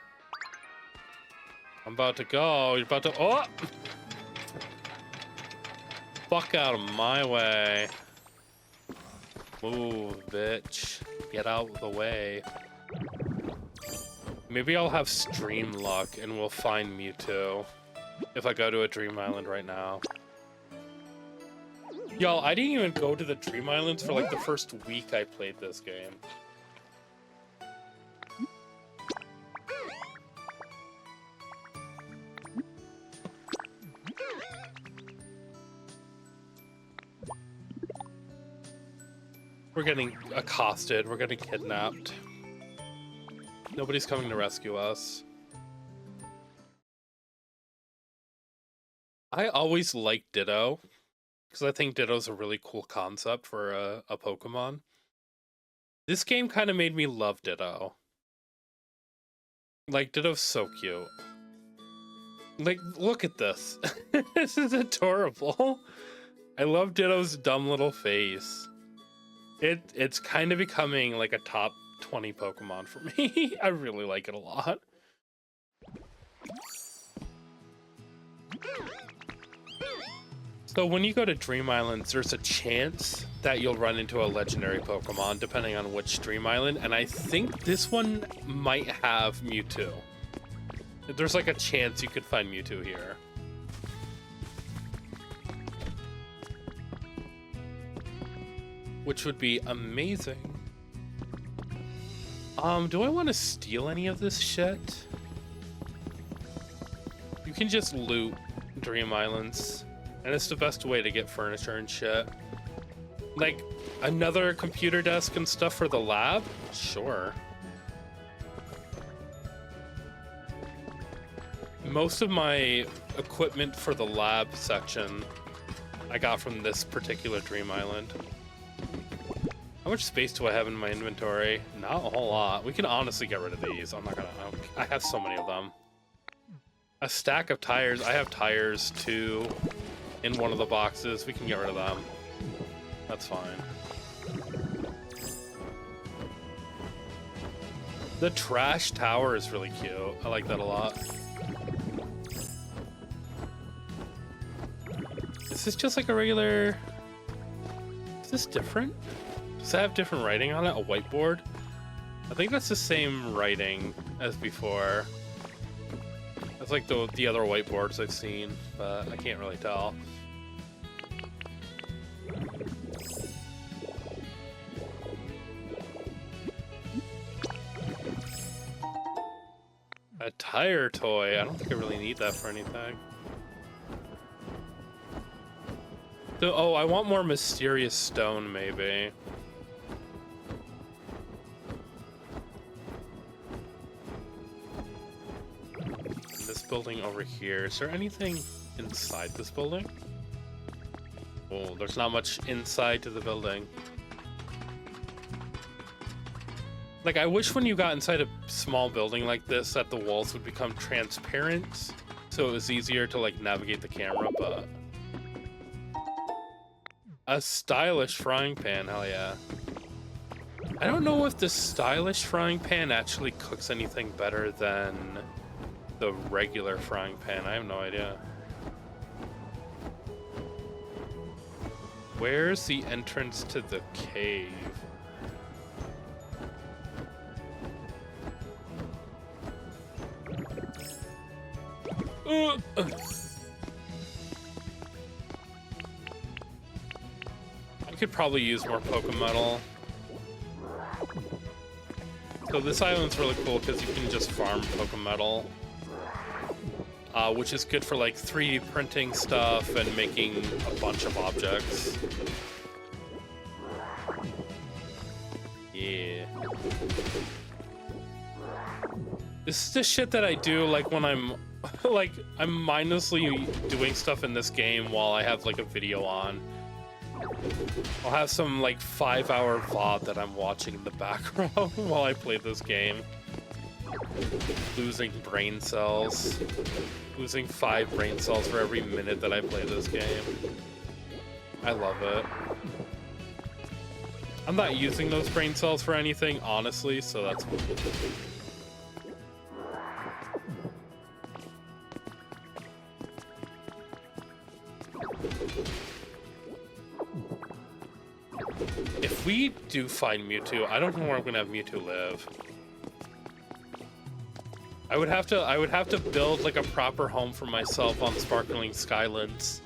I'm about to go. You're about to... Oh! Fuck out of my way. Move, bitch. Get out of the way. Maybe I'll have stream luck and we'll find Mewtwo if I go to a Dream Island right now. Y'all, I didn't even go to the Dream Islands for like the first week I played this game. We're getting accosted. We're getting kidnapped. Nobody's coming to rescue us. I always liked Ditto, because I think Ditto's a really cool concept for a Pokemon. This game kind of made me love Ditto. Like, Ditto's so cute. Like, look at this. This is adorable. I love Ditto's dumb little face. It's kind of becoming like a top 20 Pokemon for me. I really like it a lot. So when you go to Dream Islands, there's a chance that you'll run into a legendary Pokemon depending on which Dream Island, and I think this one might have Mewtwo. There's like a chance you could find Mewtwo here. Which would be amazing. Do I want to steal any of this shit? You can just loot Dream Islands, and it's the best way to get furniture and shit. Like, another computer desk and stuff for the lab? Sure. Most of my equipment for the lab section I got from this particular Dream Island. How much space do I have in my inventory? Not a whole lot. We can honestly get rid of these. I'm not gonna... I have so many of them. A stack of tires. I have tires too in one of the boxes. We can get rid of them. That's fine. The trash tower is really cute. I like that a lot. Is this just like a regular... Is this different? Does that have different writing on it? A whiteboard? I think that's the same writing as before. That's like the other whiteboards I've seen, but I can't really tell. A tire toy. I don't think I really need that for anything. So, oh, I want more mysterious stone, maybe. building over here. Is there anything inside this building? Oh, there's not much inside to the building. Like, I wish when you got inside a small building like this that the walls would become transparent, so it was easier to, like, navigate the camera, but... A stylish frying pan, hell yeah. I don't know if the stylish frying pan actually cooks anything better than the regular frying pan. I have no idea. Where's the entrance to the cave? I could probably use more Pokemetal. So this island's really cool because you can just farm Pokemetal, which is good for like 3D printing stuff and making a bunch of objects. Yeah. This is the shit that I do like when I'm like I'm mindlessly doing stuff in this game while I have like a video on. I'll have some like 5-hour VOD that I'm watching in the background while I play this game. Losing brain cells. Losing 5 brain cells for every minute that I play this game. I love it. I'm not using those brain cells for anything, honestly, so that's cool. If we do find Mewtwo, I don't know where I'm gonna have Mewtwo live. I would have to build like a proper home for myself on Sparkling Skylands.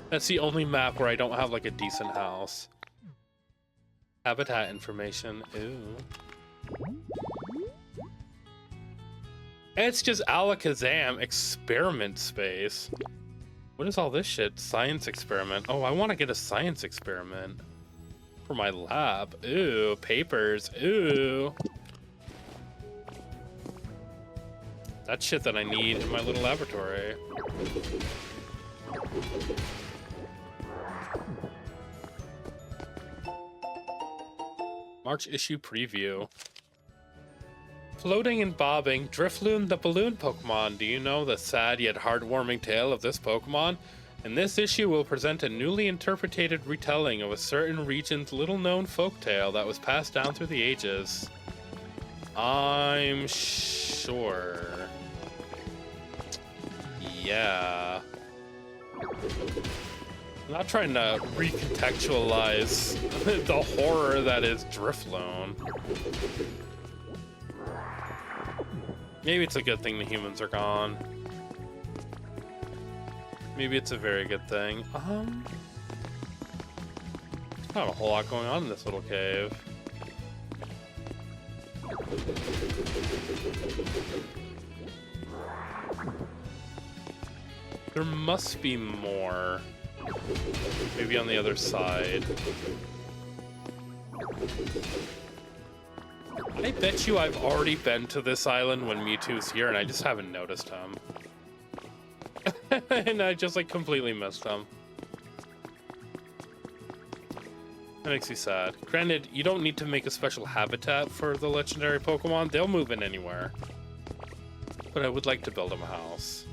That's the only map where I don't have like a decent house. Habitat information. Ooh. It's just Alakazam experiment space. What is all this shit? Science experiment. Oh, I want to get a science experiment for my lab. Ooh, papers. Ooh. That's shit that I need in my little laboratory. March issue preview. Floating and bobbing, Drifloon the balloon Pokemon. Do you know the sad yet heartwarming tale of this Pokemon? In this issue, we'll present a newly interpreted retelling of a certain region's little-known folktale that was passed down through the ages. I'm sure. Yeah. I'm not trying to recontextualize the horror that is Drifloon. Maybe it's a good thing the humans are gone. Maybe it's a very good thing. Not a whole lot going on in this little cave. There must be more. Maybe on the other side. I bet you I've already been to this island when Mewtwo's here and I just haven't noticed him. And I just like completely missed him. That makes me sad. Granted, you don't need to make a special habitat for the legendary Pokemon. They'll move in anywhere. But I would like to build him a house.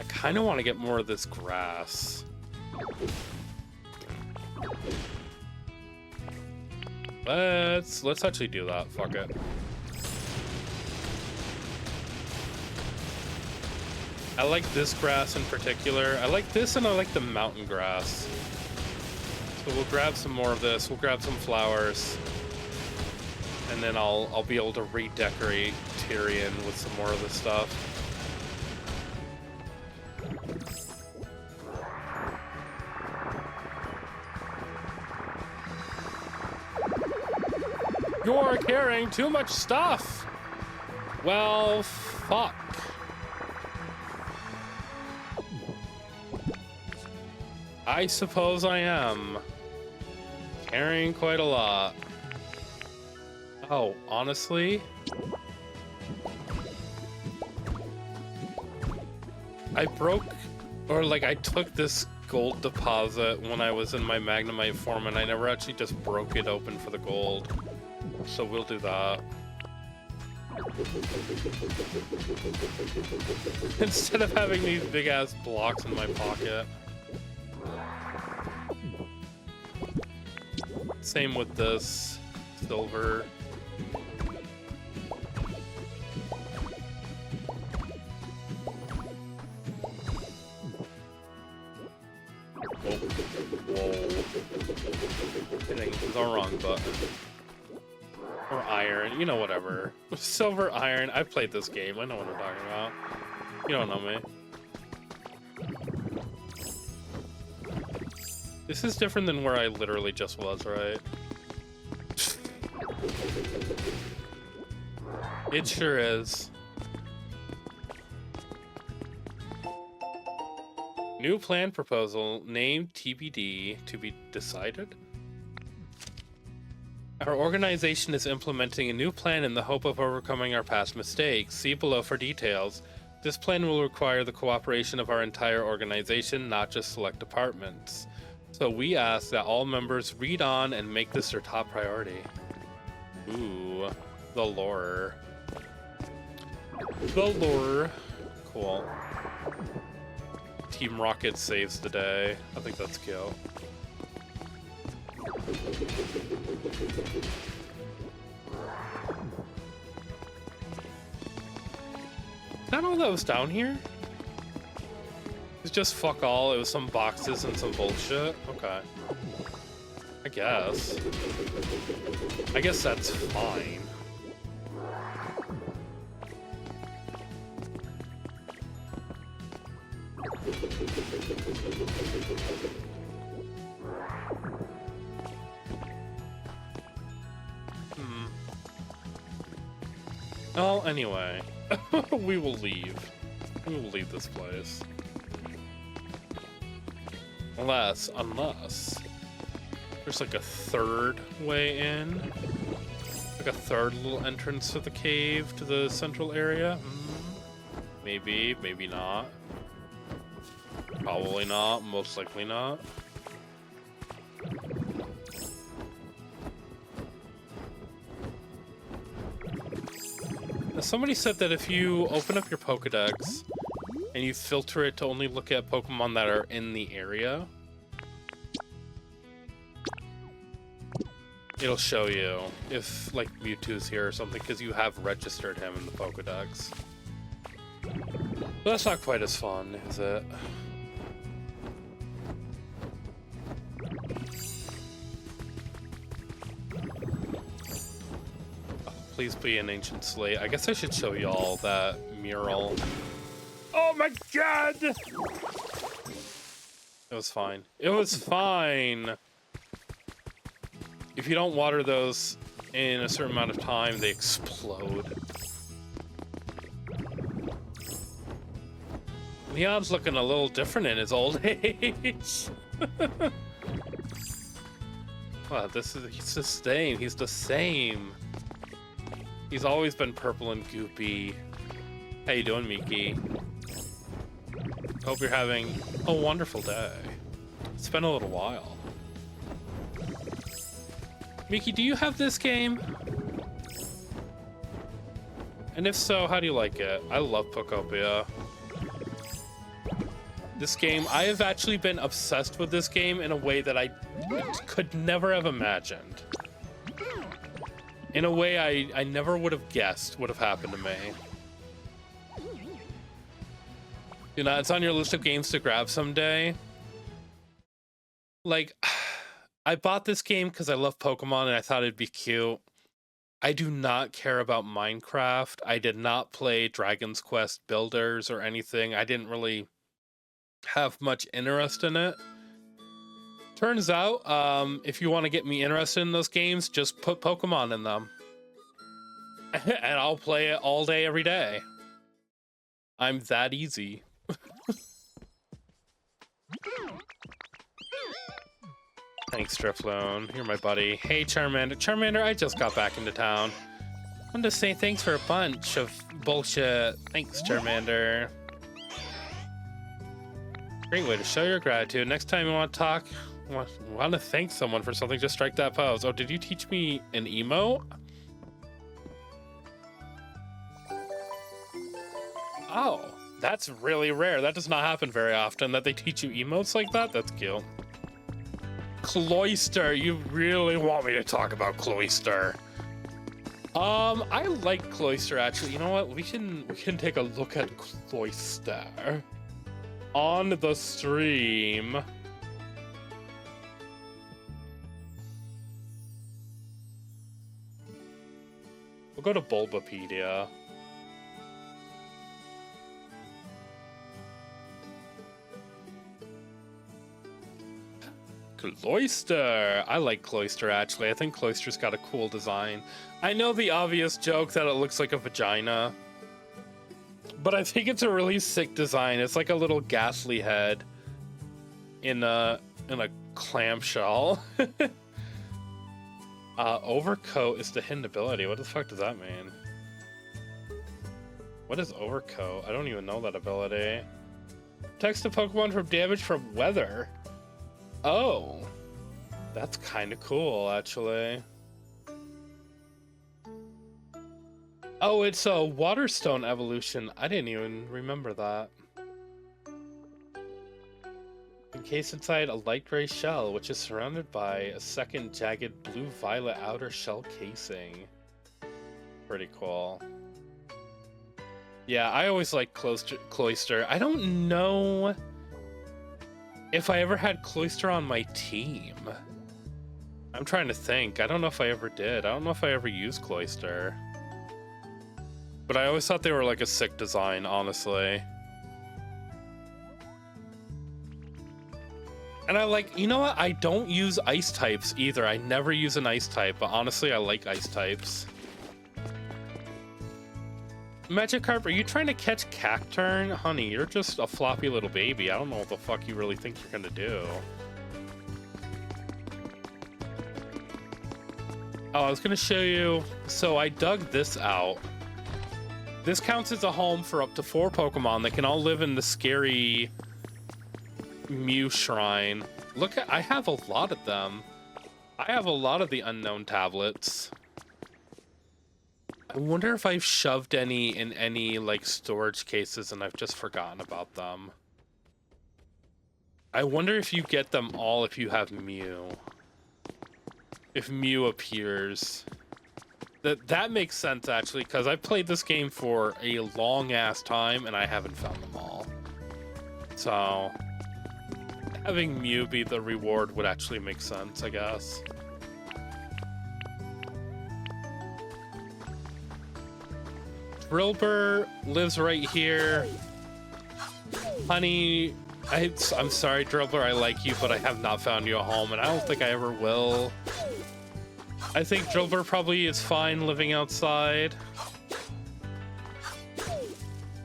I kind of want to get more of this grass. Let's actually do that. Fuck it. I like this grass in particular. I like this and I like the mountain grass. So we'll grab some more of this. We'll grab some flowers. And then I'll be able to redecorate Tyrion with some more of this stuff. You're carrying too much stuff! Well, fuck. I suppose I am. Carrying quite a lot. Oh, honestly, I broke, or like I took this gold deposit when I was in my Magnemite form, and I never actually just broke it open for the gold. So we'll do that. Instead of having these big ass blocks in my pocket. Same with this silver. Whoa. Hitting the wrong button. Or iron, you know, whatever. Silver, iron. I've played this game. I know what I'm talking about. You don't know me. This is different than where I literally just was, right? It sure is. New plan proposal, name TBD, to be decided? Our organization is implementing a new plan in the hope of overcoming our past mistakes. See below for details. This plan will require the cooperation of our entire organization, not just select departments. So we ask that all members read on and make this their top priority. Ooh, the lore. The lore. Cool. Team Rocket saves the day. I think that's cute. Is that all that was down here? It's just fuck all. It was some boxes and some bullshit. Okay. I guess. I guess that's fine. Well, anyway, we will leave. We will leave this place. Unless there's like a third way in. Like a third little entrance to the cave, to the central area. Maybe, maybe not. Probably not, most likely not. Now, somebody said that if you open up your Pokedex and you filter it to only look at Pokemon that are in the area, it'll show you if, like, Mewtwo's here or something, because you have registered him in the Pokedex. But that's not quite as fun, is it? Please be an ancient slate. I guess I should show y'all that mural. Oh my god! It was fine. It was fine! If you don't water those in a certain amount of time, they explode. Leon's looking a little different in his old age. Wow, he's the same. He's the same. He's always been purple and goopy. How you doing, Miki? Hope you're having a wonderful day. It's been a little while. Miki, do you have this game? And if so, how do you like it? I love Pokopia. This game, I have actually been obsessed with this game in a way that I could never have imagined. In a way I never would have guessed would have happened to me. You know, it's on your list of games to grab someday. Like, I bought this game because I love Pokemon and I thought it'd be cute. I do not care about Minecraft. I did not play Dragon's Quest Builders or anything. I didn't really have much interest in it. Turns out, if you want to get me interested in those games, just put Pokemon in them. And I'll play it all day, every day. I'm that easy. Thanks, Drifloon. You're my buddy. Hey, Charmander. Charmander, I just got back into town. I wanted to say thanks for a bunch of bullshit. Thanks, Charmander. Great way to show your gratitude. Next time you want to talk, want to thank someone for something, just strike that pose. Oh, did you teach me an emote? Oh, that's really rare. That does not happen very often, that they teach you emotes like that. That's cute. Cloyster, you really want me to talk about Cloyster? I like Cloyster actually. You know what? We can take a look at Cloyster on the stream. We'll go to Bulbapedia. Cloyster. I like Cloyster actually. I think Cloyster's got a cool design. I know the obvious joke that it looks like a vagina, but I think it's a really sick design. It's like a little ghastly head in a clamshell. Overcoat is the hidden ability. What the fuck does that mean? What is Overcoat? I don't even know that ability. Protects the Pokemon from damage from weather. Oh, that's kind of cool, actually. Oh, it's a Waterstone evolution. I didn't even remember that. Encased inside a light gray shell, which is surrounded by a second jagged blue-violet outer shell casing. Pretty cool. Yeah, I always liked Cloyster. I don't know if I ever had Cloyster on my team. I'm trying to think. I don't know if I ever did. I don't know if I ever used Cloyster. But I always thought they were like a sick design, honestly. And I like, you know what? I don't use ice types either. I never use an ice type, but honestly, I like ice types. Magikarp, are you trying to catch Cacturn? Honey, you're just a floppy little baby. I don't know what the fuck you really think you're gonna do. Oh, I was gonna show you. So I dug this out. This counts as a home for up to 4 Pokemon that can all live in the scary Mew Shrine. Look, I have a lot of them. I have a lot of the unknown tablets. I wonder if I've shoved any in any like storage cases and I've just forgotten about them. I wonder if you get them all if you have Mew. If Mew appears. That makes sense actually, because I've played this game for a long ass time and I haven't found them all. So having Mew be the reward would actually make sense, I guess. Drillbur lives right here. Honey, I'm sorry, Drillbur, I like you, but I have not found you a home, and I don't think I ever will. I think Drillbur probably is fine living outside.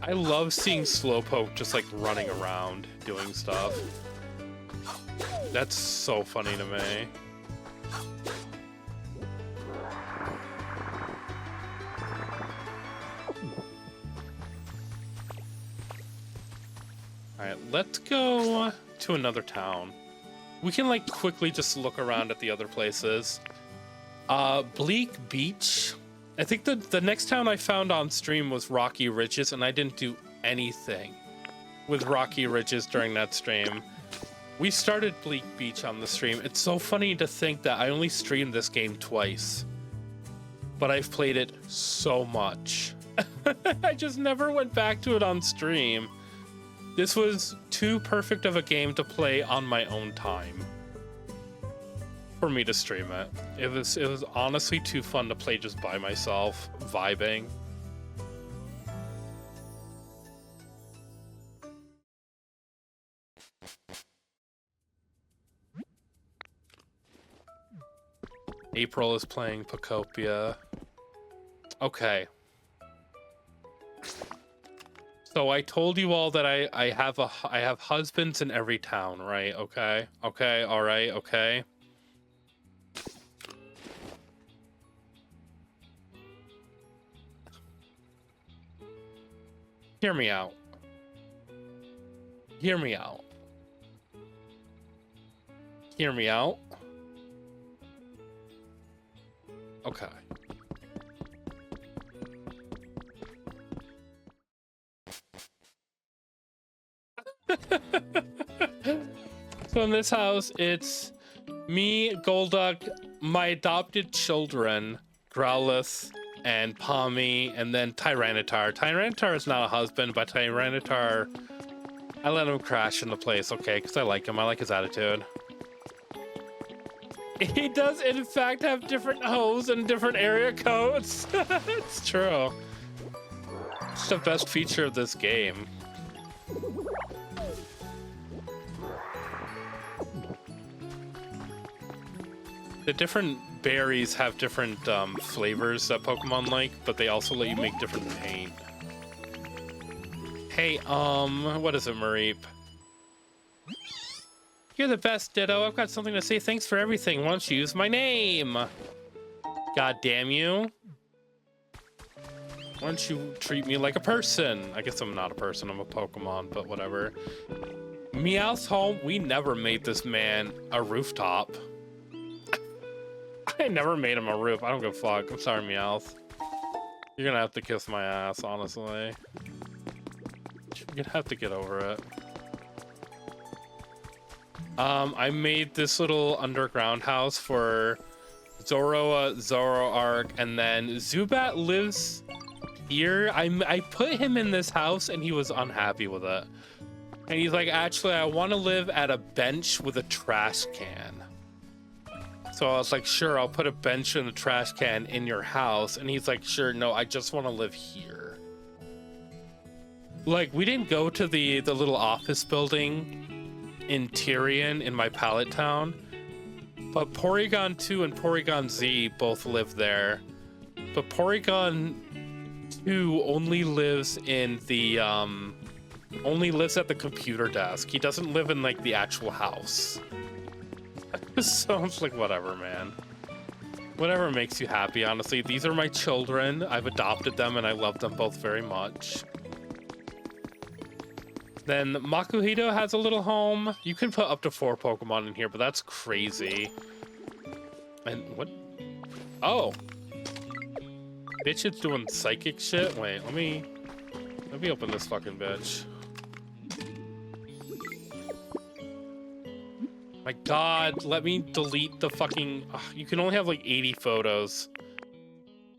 I love seeing Slowpoke just like running around doing stuff. That's so funny to me. Alright, let's go to another town. We can like quickly just look around at the other places. Bleak Beach. I think the next town I found on stream was Rocky Ridges, and I didn't do anything with Rocky Ridges during that stream. We started Bleak Beach on the stream. It's so funny to think that I only streamed this game twice, but I've played it so much. I just never went back to it on stream. This was too perfect of a game to play on my own time for me to stream it. It was honestly too fun to play just by myself, vibing. April is playing Pokopia. Okay. So I told you all that I have husbands in every town, right? Okay. Okay, all right, okay. Hear me out. Hear me out. Hear me out. Okay. So in this house, it's me, Golduck, my adopted children, Growlithe, and Palmy, and then Tyranitar. Tyranitar is not a husband, but Tyranitar, I let him crash in the place, okay, because I like him. I like his attitude. He does, in fact, have different hoes and different area codes. It's true. It's the best feature of this game. The different berries have different flavors that Pokemon like, but they also let you make different paint. Hey, what is it, Mareep? You're the best, Ditto. I've got something to say. Thanks for everything. Why don't you use my name? God damn you. Why don't you treat me like a person? I guess I'm not a person. I'm a Pokemon, but whatever. Meowth's home. We never made this man a rooftop. I never made him a roof. I don't give a fuck. I'm sorry, Meowth. You're gonna have to kiss my ass, honestly. You're gonna have to get over it. I made this little underground house for Zoroa, Zoroark, and then Zubat lives here. I put him in this house and he was unhappy with it. And he's like, actually, I want to live at a bench with a trash can. So I was like, sure, I'll put a bench and a trash can in your house. And he's like, sure, no, I just want to live here. Like, we didn't go to the little office building in Tyrion in my pallet town, but Porygon 2 and Porygon Z both live there. But Porygon 2 only lives in the only lives at the computer desk. He doesn't live in like the actual house. So it's like, whatever, man. Whatever makes you happy, honestly. These are my children. I've adopted them and I love them both very much. Then Makuhito has a little home. You can put up to 4 Pokemon in here, but that's crazy. And what? Oh. Bitch is doing psychic shit? Wait, let me open this fucking bitch. My God, let me delete the fucking... Ugh, you can only have like 80 photos.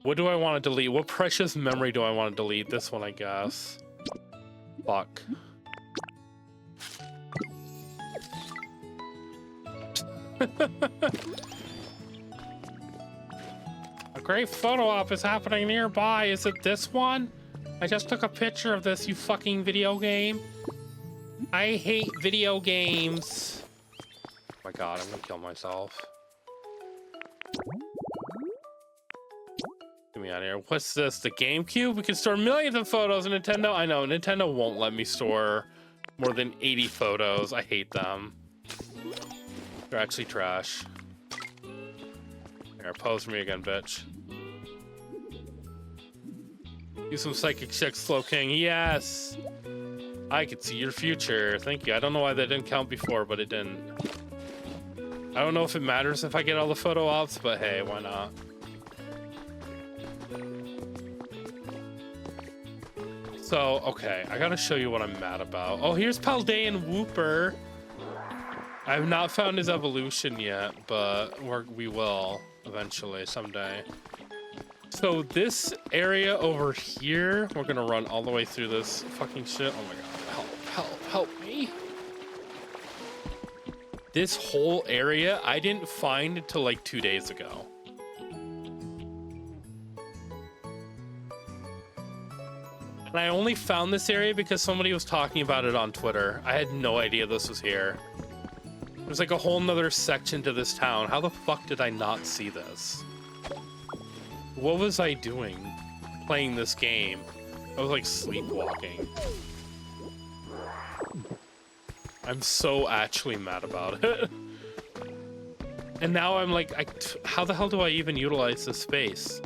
What do I want to delete? What precious memory do I want to delete? This one, I guess. Fuck. A great photo op is happening nearby. Is it this one? I just took a picture of this, you fucking video game. I hate video games. Oh my God, I'm gonna kill myself. Get me out of here. What's this? The GameCube? We can store millions of photos in Nintendo. I know, Nintendo won't let me store more than 80 photos. I hate them. They're actually trash. Here, pose for me again, bitch. Use some psychic check, Slowking. Yes! I could see your future. Thank you. I don't know why that didn't count before, but it didn't. I don't know if it matters if I get all the photo ops, but hey, why not? So, okay, I gotta show you what I'm mad about. Oh, here's Paldean Wooper. I have not found his evolution yet, but we will eventually, someday. So this area over here, we're gonna run all the way through this fucking shit. Oh my God, help me. This whole area, I didn't find until like 2 days ago. And I only found this area because somebody was talking about it on Twitter. I had no idea this was here. There's like a whole nother section to this town. How the fuck did I not see this? What was I doing playing this game? I was like sleepwalking. I'm so actually mad about it. And now I'm like, how the hell do I even utilize this space?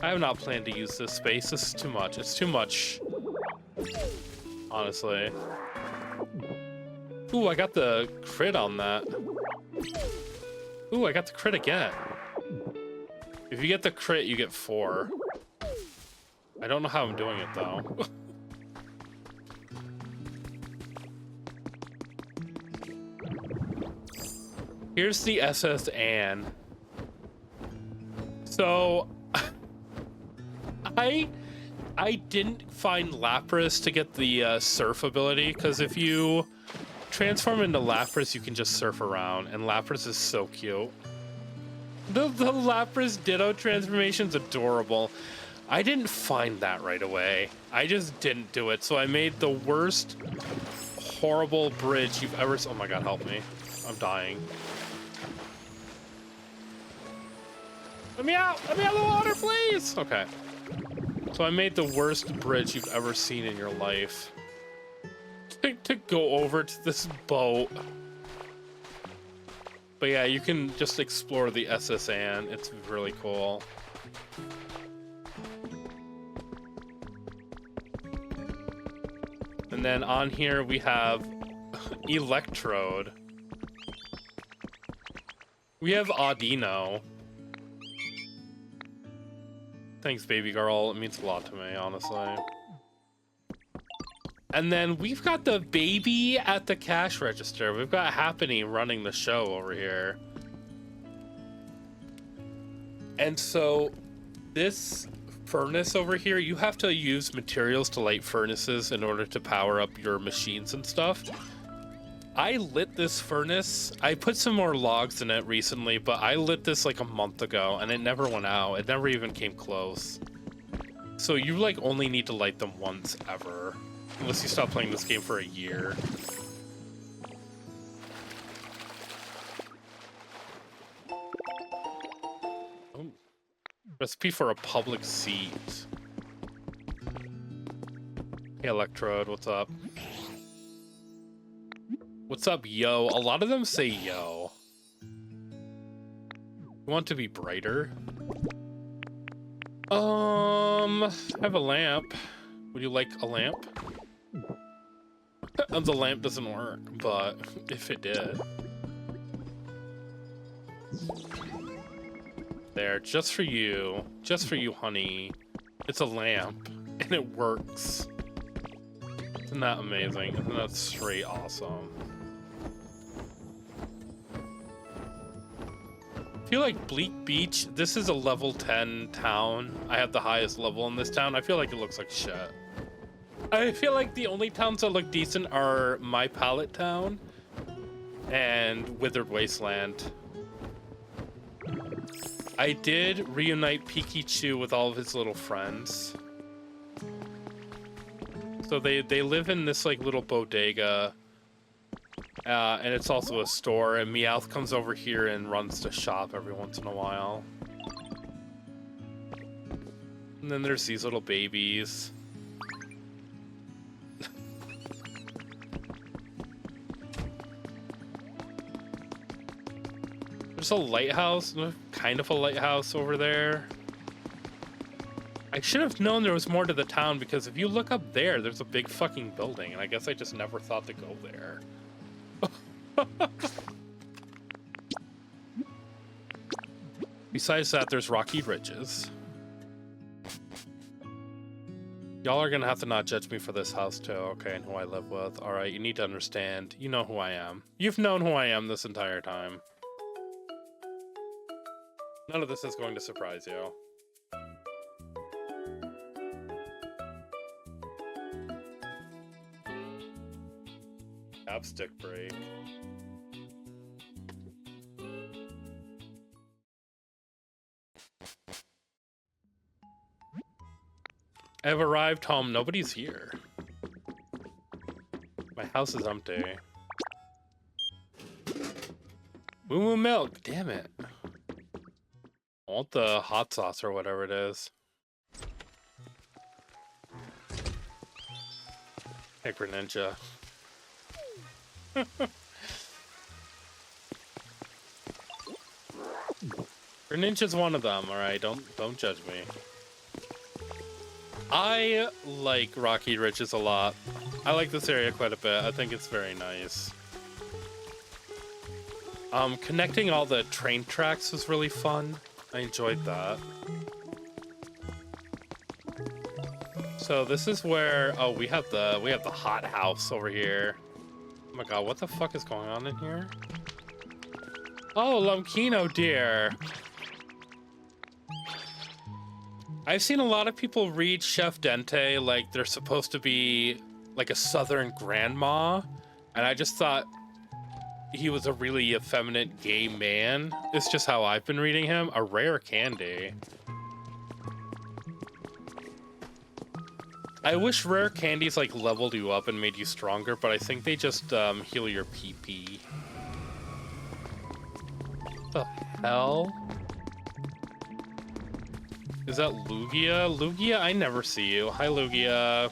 I have not planned to use this space. This is too much. It's too much Honestly. Ooh, I got the crit on that. Ooh, I got the crit again. If you get the crit, you get 4. I don't know how I'm doing it, though. Here's the SS Anne. So, I didn't find Lapras to get the surf ability, because if you transform into Lapras, you can just surf around, and Lapras is so cute. The Lapras Ditto transformation's adorable. I didn't find that right away. I just didn't do it, so I made the worst, horrible bridge you've ever... Oh my god, help me. I'm dying. Let me out! Let me out of the water, please! Okay. So I made the worst bridge you've ever seen in your life. To go over to this boat. But yeah, you can just explore the SS Anne. It's really cool. And then on here we have Electrode. We have Audino. Thanks, baby girl. It means a lot to me, honestly. And then we've got the baby at the cash register. We've got Happening running the show over here. And so this furnace over here, you have to use materials to light furnaces in order to power up your machines and stuff. I lit this furnace. I put some more logs in it recently, but I lit this like a month ago and it never went out. It never even came close. So you like only need to light them once ever. Unless you stop playing this game for a year. Oh. Recipe for a public seat. Hey, Electrode, what's up? What's up, yo? A lot of them say yo. You want to be brighter? I have a lamp. Would you like a lamp? The lamp doesn't work, but if it did. There, just for you, honey. It's a lamp, and it works. Isn't that amazing? Isn't that straight awesome? I feel like Bleak Beach, this is a level 10 town. I have the highest level in this town. I feel like it looks like shit. I feel like the only towns that look decent are My Palette Town and Withered Wasteland. I did reunite Pikachu with all of his little friends. So they live in this like little bodega. And it's also a store, and Meowth comes over here and runs the shop every once in a while. And then there's these little babies. There's a lighthouse, kind of a lighthouse over there. I should have known there was more to the town, because if you look up there, there's a big fucking building, and I guess I just never thought to go there. Besides that, there's rocky ridges. Y'all are gonna have to not judge me for this house too, okay, and who I live with. Alright, you need to understand. You know who I am. You've known who I am this entire time. None of this is going to surprise you. Chapstick break. I've arrived home. Nobody's here. My house is empty. Moo Moo Milk. Damn it. I want the hot sauce or whatever it is. Hey, Greninja. Greninja's one of them, alright? Don't judge me. I like Rocky Ridges a lot. I like this area quite a bit. I think it's very nice. Connecting all the train tracks was really fun. I enjoyed that. So this is where, oh, we have the hot house over here. Oh my god, what the fuck is going on in here? Oh, Lumkino dear. I've seen a lot of people read Chef Dente like they're supposed to be like a southern grandma, and I just thought he was a really effeminate gay man. It's just how I've been reading him. A rare candy. I wish rare candies like leveled you up and made you stronger, but I think they just heal your PP. What the hell? Is that Lugia? Lugia, I never see you. Hi, Lugia.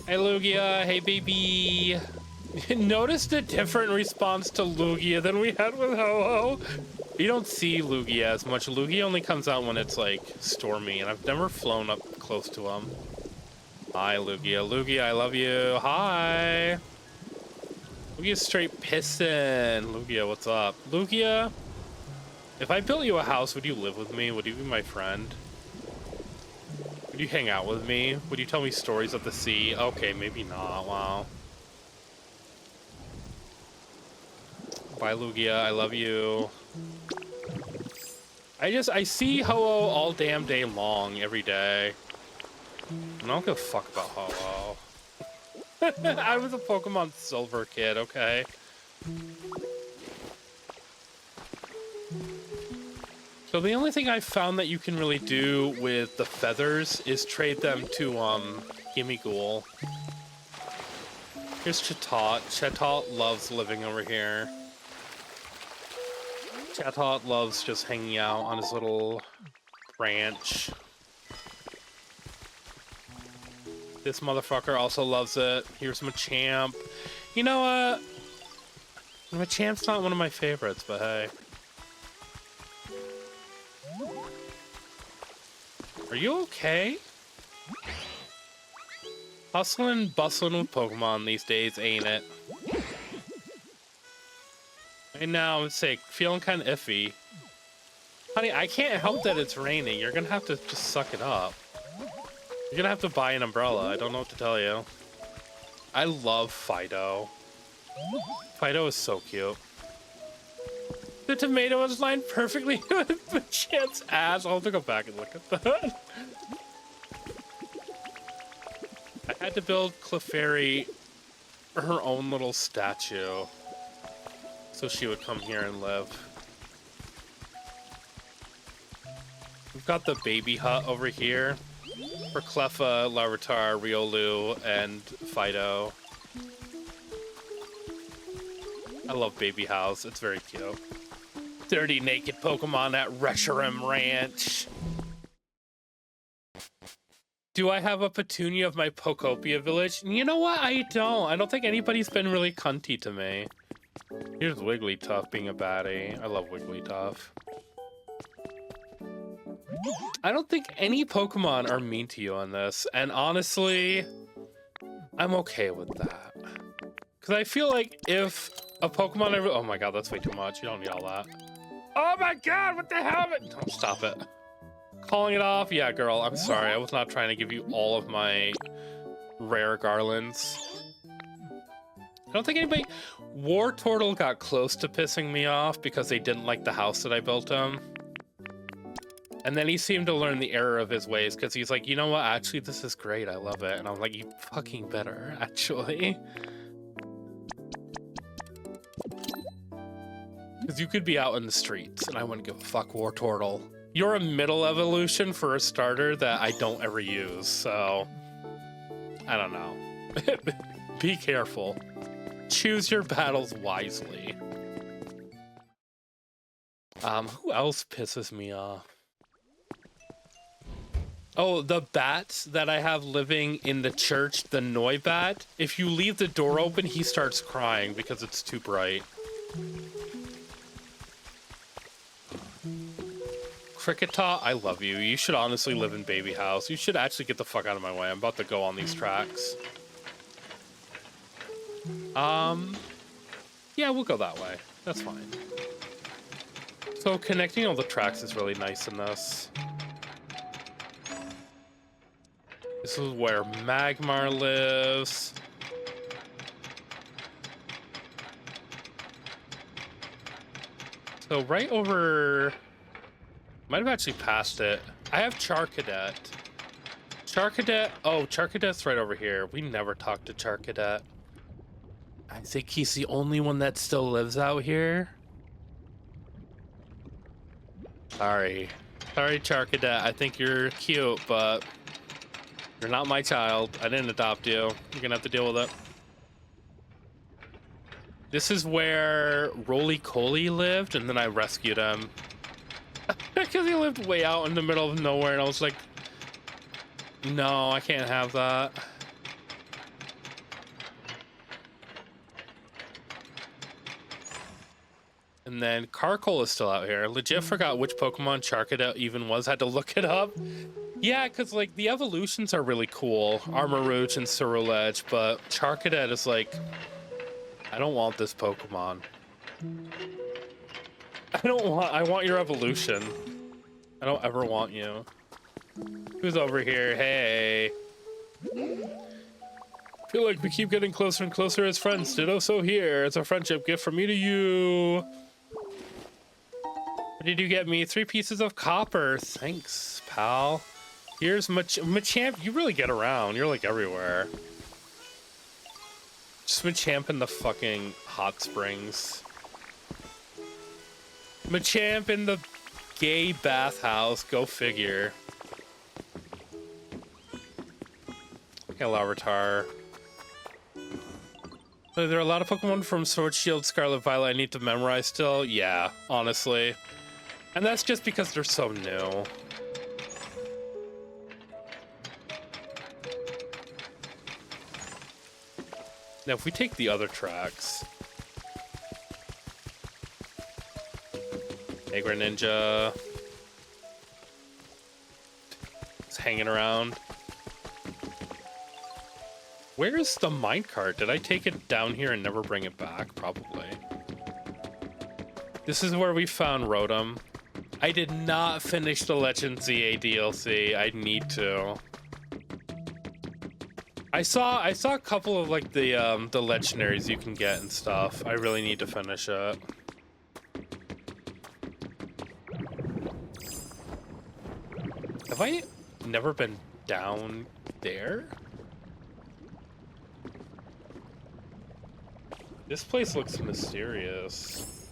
Hey, Lugia. Hey, baby. Noticed a different response to Lugia than we had with Ho-Ho. You don't see Lugia as much. Lugia only comes out when it's, like, stormy, and I've never flown up close to him. Hi, Lugia. Lugia, I love you. Hi. Lugia's straight pissing. Lugia, what's up? Lugia, if I built you a house, would you live with me? Would you be my friend? Would you hang out with me? Would you tell me stories of the sea? Okay, maybe not. Wow. Bye, Lugia. I love you. I see Ho-Oh all damn day long, every day. And I don't give a fuck about Ho-Oh. I was a Pokemon Silver kid, okay? So the only thing I've found that you can really do with the feathers is trade them to, Gimmighoul. Here's Chatot. Chatot loves living over here. Chatot loves just hanging out on his little ranch. This motherfucker also loves it. Here's Machamp. You know what? Machamp's not one of my favorites, but hey. Are you okay? Hustling, bustling with Pokemon these days, ain't it? Right now, I'm sick. Feeling kind of iffy. Honey, I can't help that it's raining. You're gonna have to just suck it up. You're gonna have to buy an umbrella. I don't know what to tell you. I love Fido. Fido is so cute. The tomato is lined perfectly with Machamp's ass. I'll have to go back and look at that. I had to build Clefairy her own little statue so she would come here and live. We've got the baby hut over here for Cleffa, Larvitar, Riolu, and Fido. I love Baby House. It's very cute. 30 naked Pokemon at Reshiram Ranch. Do I have a Petunia of my Pokopia village? You know what? I don't. I don't think anybody's been really cunty to me. Here's Wigglytuff being a baddie. I love Wigglytuff. I don't think any Pokemon are mean to you on this. And honestly, I'm okay with that. Because I feel like if a Pokemon ever... Oh my god, that's way too much. You don't need all that. Oh my god, what the hell? Don't stop it. Calling it off? Yeah, girl, I'm sorry. I was not trying to give you all of my rare garlands. I don't think anybody... Wartortle got close to pissing me off because they didn't like the house that I built him. And then he seemed to learn the error of his ways because he's like, you know what? Actually, this is great. I love it. And I'm like, you fucking better, actually. Because you could be out in the streets and I wouldn't give a fuck, Wartortle. You're a middle evolution for a starter that I don't ever use, so... I don't know. Be careful. Choose your battles wisely. Who else pisses me off? Oh, the bats that I have living in the church, the Noibat. If you leave the door open, he starts crying because it's too bright. Cricketah, I love you. You should honestly live in baby house. You should actually get the fuck out of my way. I'm about to go on these tracks. Yeah, we'll go that way. That's fine. So connecting all the tracks is really nice in this. This is where Magmar lives. So right over... Might have actually passed it. I have Charcadet. Charcadet... Oh, Charcadet's right over here. We never talked to Charcadet. I think he's the only one that still lives out here. Sorry. Sorry, Charcadet. I think you're cute, but... You're not my child. I didn't adopt you. You're gonna have to deal with it. This is where Roly-Coly lived, and then I rescued him. Because he lived way out in the middle of nowhere, and I was like, no, I can't have that. And then Carkol is still out here. Legit forgot which Pokemon Charcadet even was. Had to look it up. Yeah, because, like, the evolutions are really cool. Armarouge and Ceruledge, but Charcadet is like... I don't want this Pokemon. I want your evolution. I don't ever want you. Who's over here? Hey. Feel like we keep getting closer and closer as friends. Ditto so here. It's a friendship gift from me to you. What did you get me? 3 pieces of copper. Thanks, pal. Here's Machamp. You really get around. You're like everywhere. Just Machamp in the fucking hot springs. Machamp in the gay bathhouse. Go figure. Okay, Larvitar. Are there a lot of Pokemon from Sword, Shield, Scarlet, Violet I need to memorize still? Yeah, honestly. And that's just because they're so new. Now, if we take the other tracks... Agra Ninja... It's hanging around. Where's the minecart? Did I take it down here and never bring it back? Probably. This is where we found Rotom. I did not finish the Legend ZA DLC. I need to. I saw a couple of like the legendaries you can get and stuff. I really need to finish it. Have I never been down there? This place looks mysterious.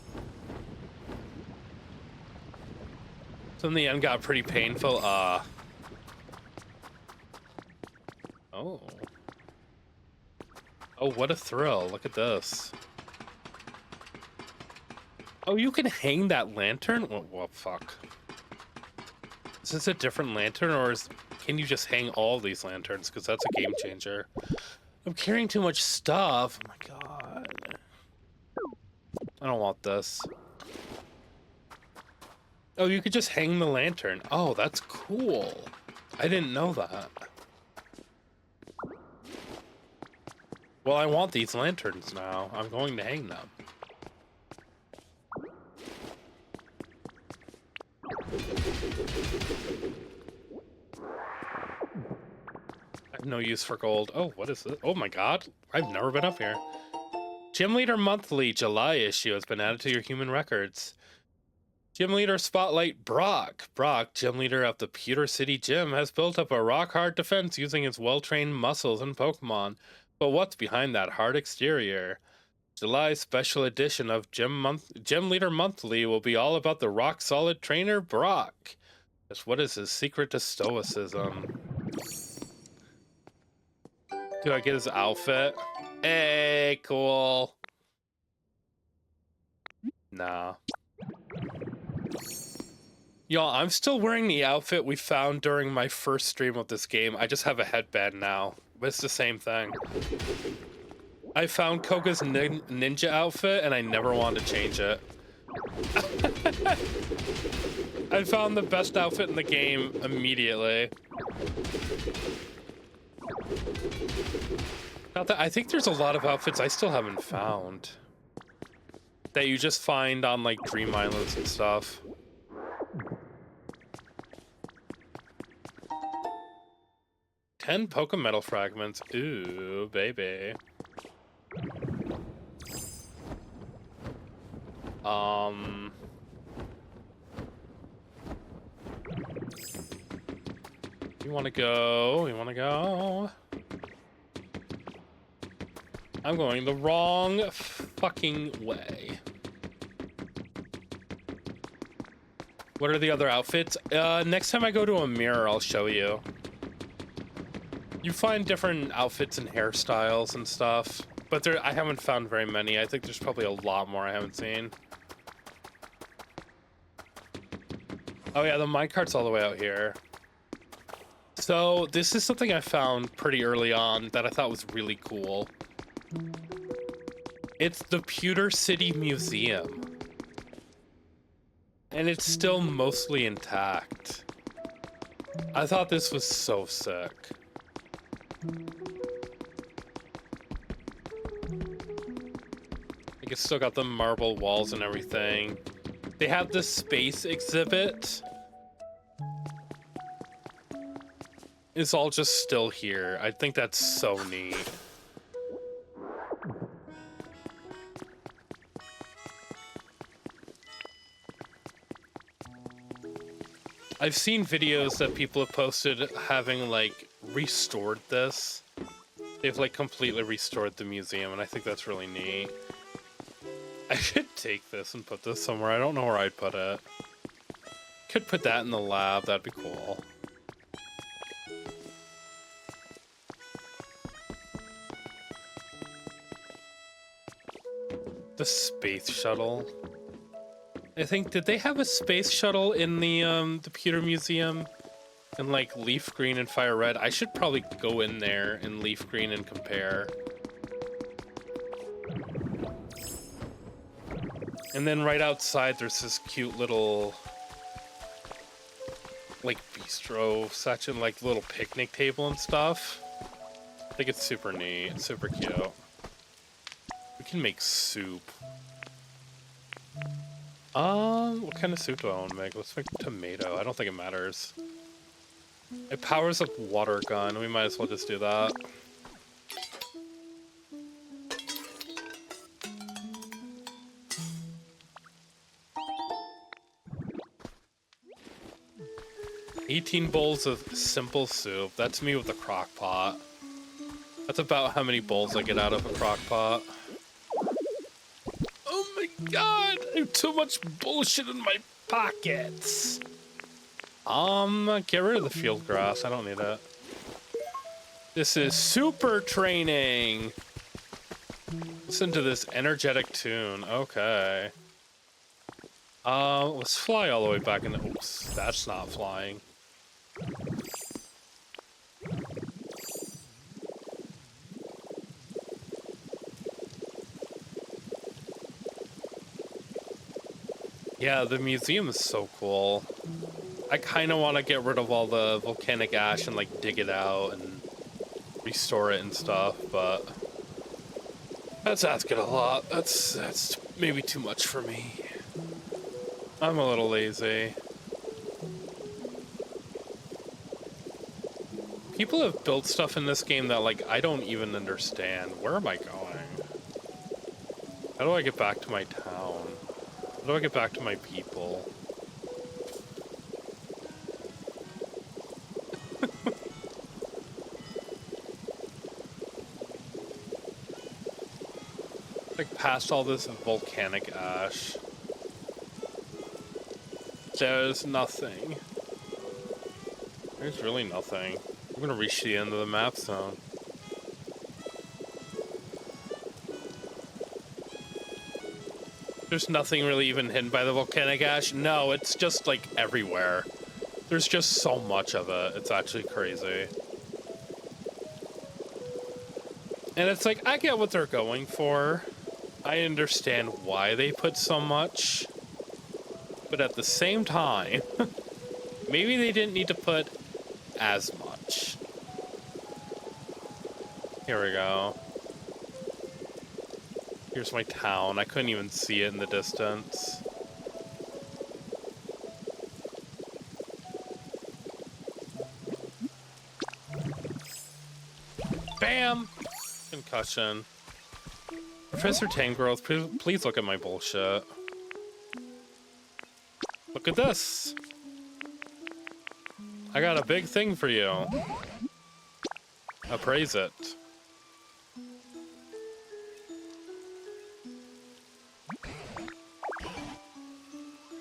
So in the end got pretty painful. Oh. Oh, what a thrill. Look at this. Oh, you can hang that lantern? Well, fuck. Is this a different lantern, or can you just hang all these lanterns? Because that's a game changer. I'm carrying too much stuff. Oh my god. I don't want this. Oh, you could just hang the lantern. Oh, that's cool. I didn't know that. Well, I want these lanterns now. I'm going to hang them. I have no use for gold. Oh, what is this? Oh my god. I've never been up here. Gym Leader Monthly July issue has been added to your human records. Gym Leader Spotlight Brock. Brock, Gym Leader of the Pewter City Gym, has built up a rock-hard defense using his well-trained muscles and Pokemon. But what's behind that hard exterior? July's special edition of Gym Leader Monthly will be all about the rock-solid trainer Brock. Just what is his secret to stoicism? Do I get his outfit? Hey, cool. Nah. Y'all, I'm still wearing the outfit we found during my first stream of this game. I just have a headband now, but it's the same thing. I found Koga's ninja outfit, and I never wanted to change it. I found the best outfit in the game immediately. Not that I think there's a lot of outfits I still haven't found that you just find on like Dream Islands and stuff. Ten Pokemetal fragments. Ooh, baby. You wanna go? You wanna go? I'm going the wrong fucking way. What are the other outfits? Next time I go to a mirror, I'll show you. You find different outfits and hairstyles and stuff, but I haven't found very many. I think there's probably a lot more I haven't seen. Oh yeah, the minecart's all the way out here. So this is something I found pretty early on that I thought was really cool. It's the Pewter City Museum. And it's still mostly intact. I thought this was so sick. Like it's still got the marble walls and everything. They have the space exhibit. It's all just still here. I think that's so neat. I've seen videos that people have posted having like restored this. They've like completely restored the museum, and I think that's really neat. I should take this and put this somewhere. I don't know where I'd put it. Could put that in the lab. That'd be cool. The space shuttle. I think, did they have a space shuttle in the Pewter Museum? In like leaf green and fire red? I should probably go in there in leaf green and compare. And then right outside there's this cute little like bistro section, like little picnic table and stuff. I think it's super neat. It's super cute. We can make soup. What kind of soup do I want to make? Let's make tomato. I don't think it matters. It powers up water gun. We might as well just do that. $18 bowls of simple soup. That's me with a crock pot. That's about how many bowls I get out of a crock pot. Oh my god! I have too much bullshit in my pockets. Get rid of the field grass. I don't need it. This is super training. Listen to this energetic tune. Okay. Let's fly all the way back in the... Oops, that's not flying. Yeah, the museum is so cool. I kind of want to get rid of all the volcanic ash and like dig it out and restore it and stuff, but that's asking a lot. That's maybe too much for me. I'm a little lazy. People have built stuff in this game that like I don't even understand. Where am I going? How do I get back to my town? How do I get back to my people? Like past all this volcanic ash. There's nothing. There's really nothing. I'm gonna reach the end of the map zone. There's nothing really even hidden by the volcanic ash. No, it's just like everywhere. There's just so much of it. It's actually crazy. And it's like, I get what they're going for. I understand why they put so much. But at the same time, maybe they didn't need to put as much. Here we go. Here's my town. I couldn't even see it in the distance. Bam! Concussion. Professor Tangrowth, please look at my bullshit. Look at this. I got a big thing for you. Appraise it.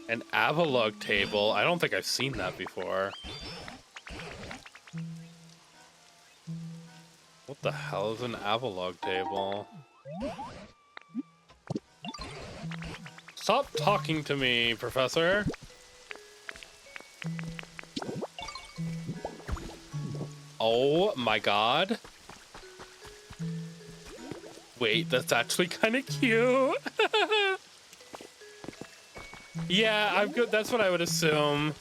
An Avalug table. I don't think I've seen that before. What the hell is an Avalug table? Stop talking to me, Professor. Oh my god. Wait, that's actually kind of cute. Yeah, I'm good. That's what I would assume.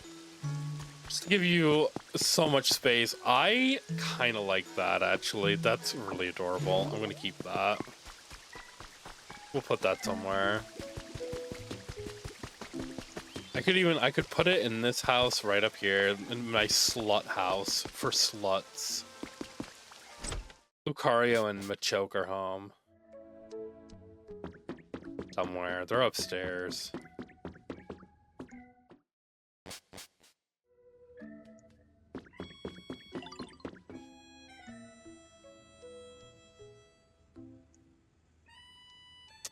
Just to give you so much space. I kind of like that, actually. That's really adorable. I'm going to keep that. We'll put that somewhere. I could put it in this house right up here, in my slut house for sluts. Lucario and Machoke are home. Somewhere. They're upstairs.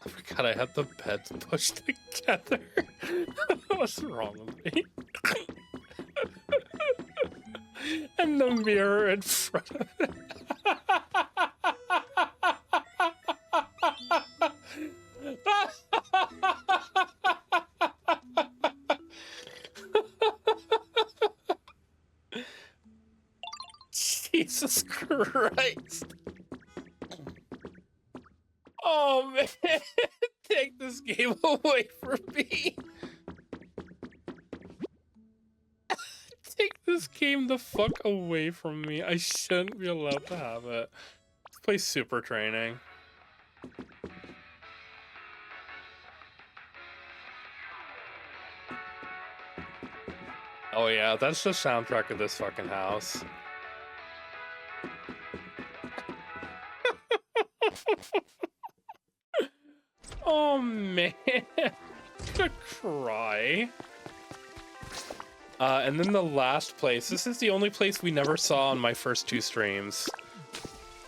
I forgot I had the beds pushed together. What's wrong with me? And the mirror in front of it. Jesus Christ. Oh man, take this game away from me. Take this game the fuck away from me. I shouldn't be allowed to have it. Let's play Super Training. Oh yeah, that's the soundtrack of this fucking house. Oh man, I'm gonna cry. And then the last place. This is the only place we never saw on my first two streams.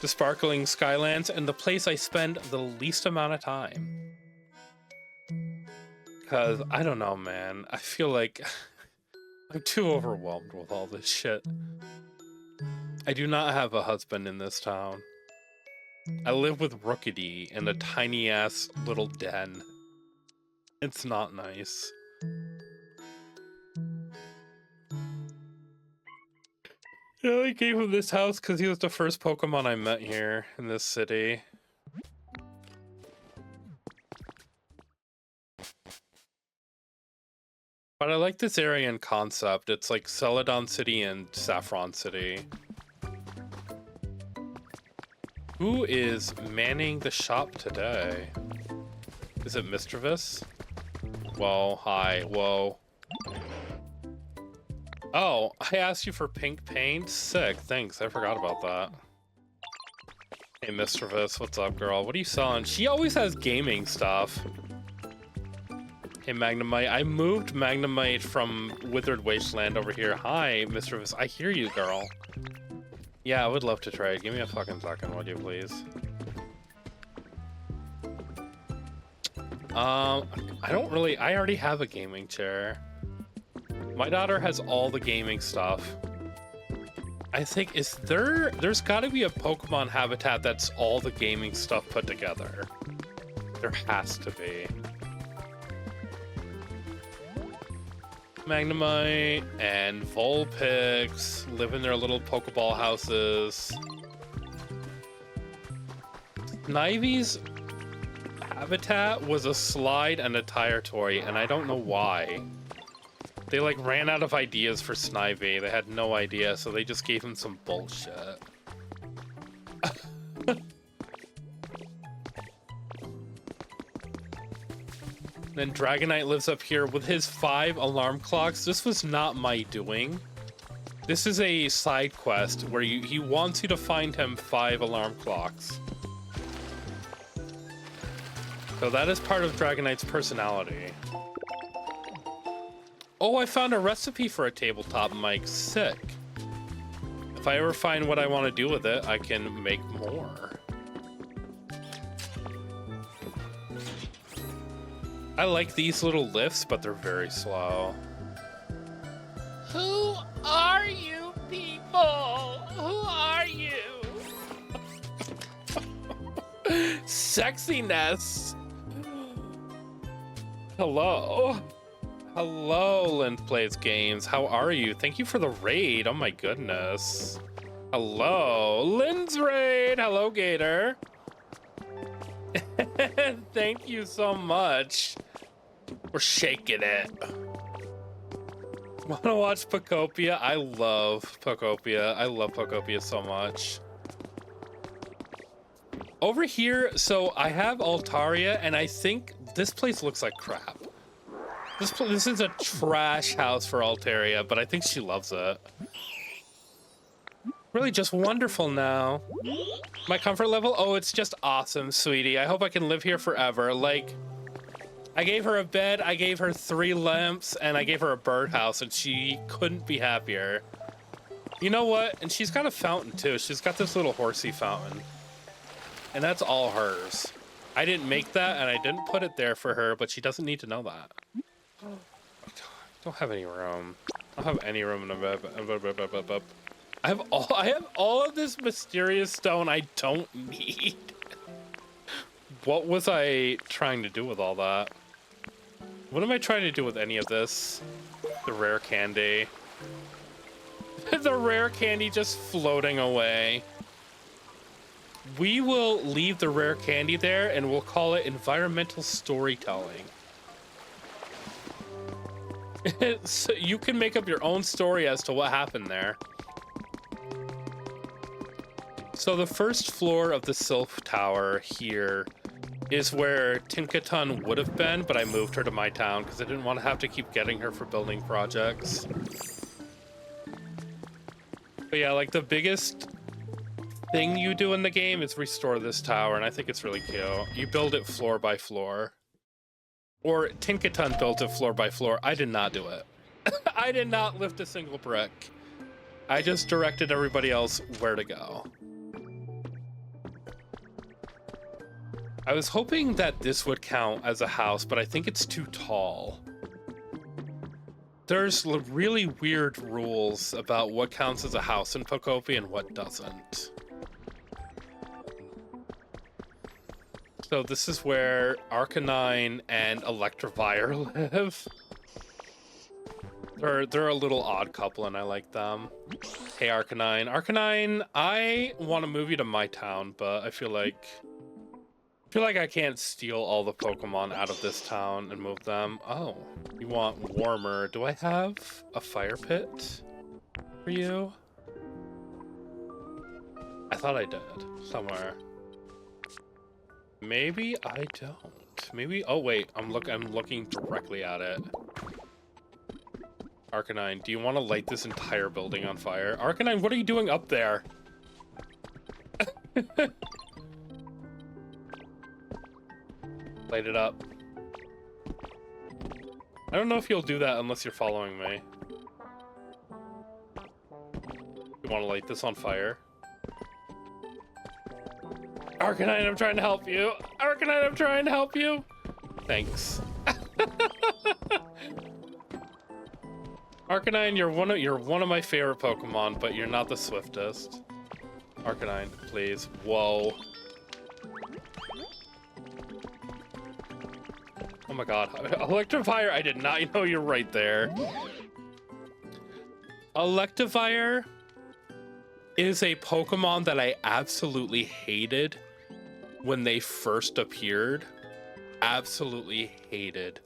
The Sparkling Skylands, and the place I spend the least amount of time. Because, I don't know, man. I feel like I'm too overwhelmed with all this shit. I do not have a husband in this town. I live with Rookity in a tiny-ass little den. It's not nice. Yeah, I gave him this house because he was the first Pokemon I met here in this city. But I like this area in concept. It's like Celadon City and Saffron City. Who is manning the shop today? Is it Mischievous? Whoa, hi, whoa. Oh, I asked you for pink paint? Sick, thanks, I forgot about that. Hey, Mischievous, what's up, girl? What are you selling? She always has gaming stuff. Hey, Magnemite, I moved Magnemite from Withered Wasteland over here. Hi, Mischievous, I hear you, girl. Yeah, I would love to trade. Give me a fucking second, would you please? I already have a gaming chair. My daughter has all the gaming stuff. I think, there's gotta be a Pokemon habitat that's all the gaming stuff put together. There has to be. Magnemite and Vulpix live in their little Pokeball houses. Knivy's habitat was a slide and a tire toy, and I don't know why. They like ran out of ideas for Snivy. They had no idea, so they just gave him some bullshit. Then Dragonite lives up here with his 5 alarm clocks. This was not my doing. This is a side quest where he wants you to find him 5 alarm clocks. So that is part of Dragonite's personality. Oh, I found a recipe for a tabletop mic. Sick. If I ever find what I want to do with it, I can make more. I like these little lifts, but they're very slow. Who are you people? Who are you? Sexiness. Hello. Hello, Lind Plays Games. How are you? Thank you for the raid. Oh my goodness. Hello. Lind's raid. Hello, Gator. Thank you so much. We're shaking it. Wanna watch Pokopia? I love Pokopia. I love Pokopia so much. Over here, so I have Altaria, and I think this place looks like crap. This is a trash house for Altaria, but I think she loves it. Really just wonderful now. My comfort level? Oh, it's just awesome, sweetie. I hope I can live here forever. Like, I gave her a bed, I gave her 3 lamps, and I gave her a birdhouse, and she couldn't be happier. You know what? And she's got a fountain, too. She's got this little horsey fountain. And that's all hers. I didn't make that, and I didn't put it there for her, but she doesn't need to know that. I don't have any room. I don't have any room in the bed. I have all of this mysterious stone I don't need. What was I trying to do with all that? What am I trying to do with any of this? The rare candy. The rare candy just floating away. We will leave the rare candy there and we'll call it environmental storytelling. So you can make up your own story as to what happened there. So the first floor of the Sylph Tower here is where Tinkatun would have been, but I moved her to my town because I didn't want to have to keep getting her for building projects. But yeah, like the biggest thing you do in the game is restore this tower, and I think it's really cute. You build it floor by floor. Or Tinkatun built it floor by floor. I did not do it. I did not lift a single brick. I just directed everybody else where to go. I was hoping that this would count as a house, but I think it's too tall. There's really weird rules about what counts as a house in Pokopia and what doesn't. So this is where Arcanine and Electivire live. They're a little odd couple and I like them. Hey Arcanine. Arcanine, I want to move you to my town, but I feel like I can't steal all the Pokemon out of this town and move them. Oh, you want warmer. Do I have a fire pit for you? I thought I did somewhere. Maybe I don't. Maybe, oh wait, I'm looking directly at it. Arcanine, do you want to light this entire building on fire? Arcanine, what are you doing up there? Light it up. I don't know if you'll do that unless you're following me. You want to light this on fire? Arcanine, I'm trying to help you. Arcanine, I'm trying to help you. Thanks. Arcanine, you're one of my favorite Pokemon, but you're not the swiftest. Arcanine, please. Whoa. Oh my god. Electivire, I did not know you're right there. Electivire is a Pokemon that I absolutely hated when they first appeared. Absolutely hated.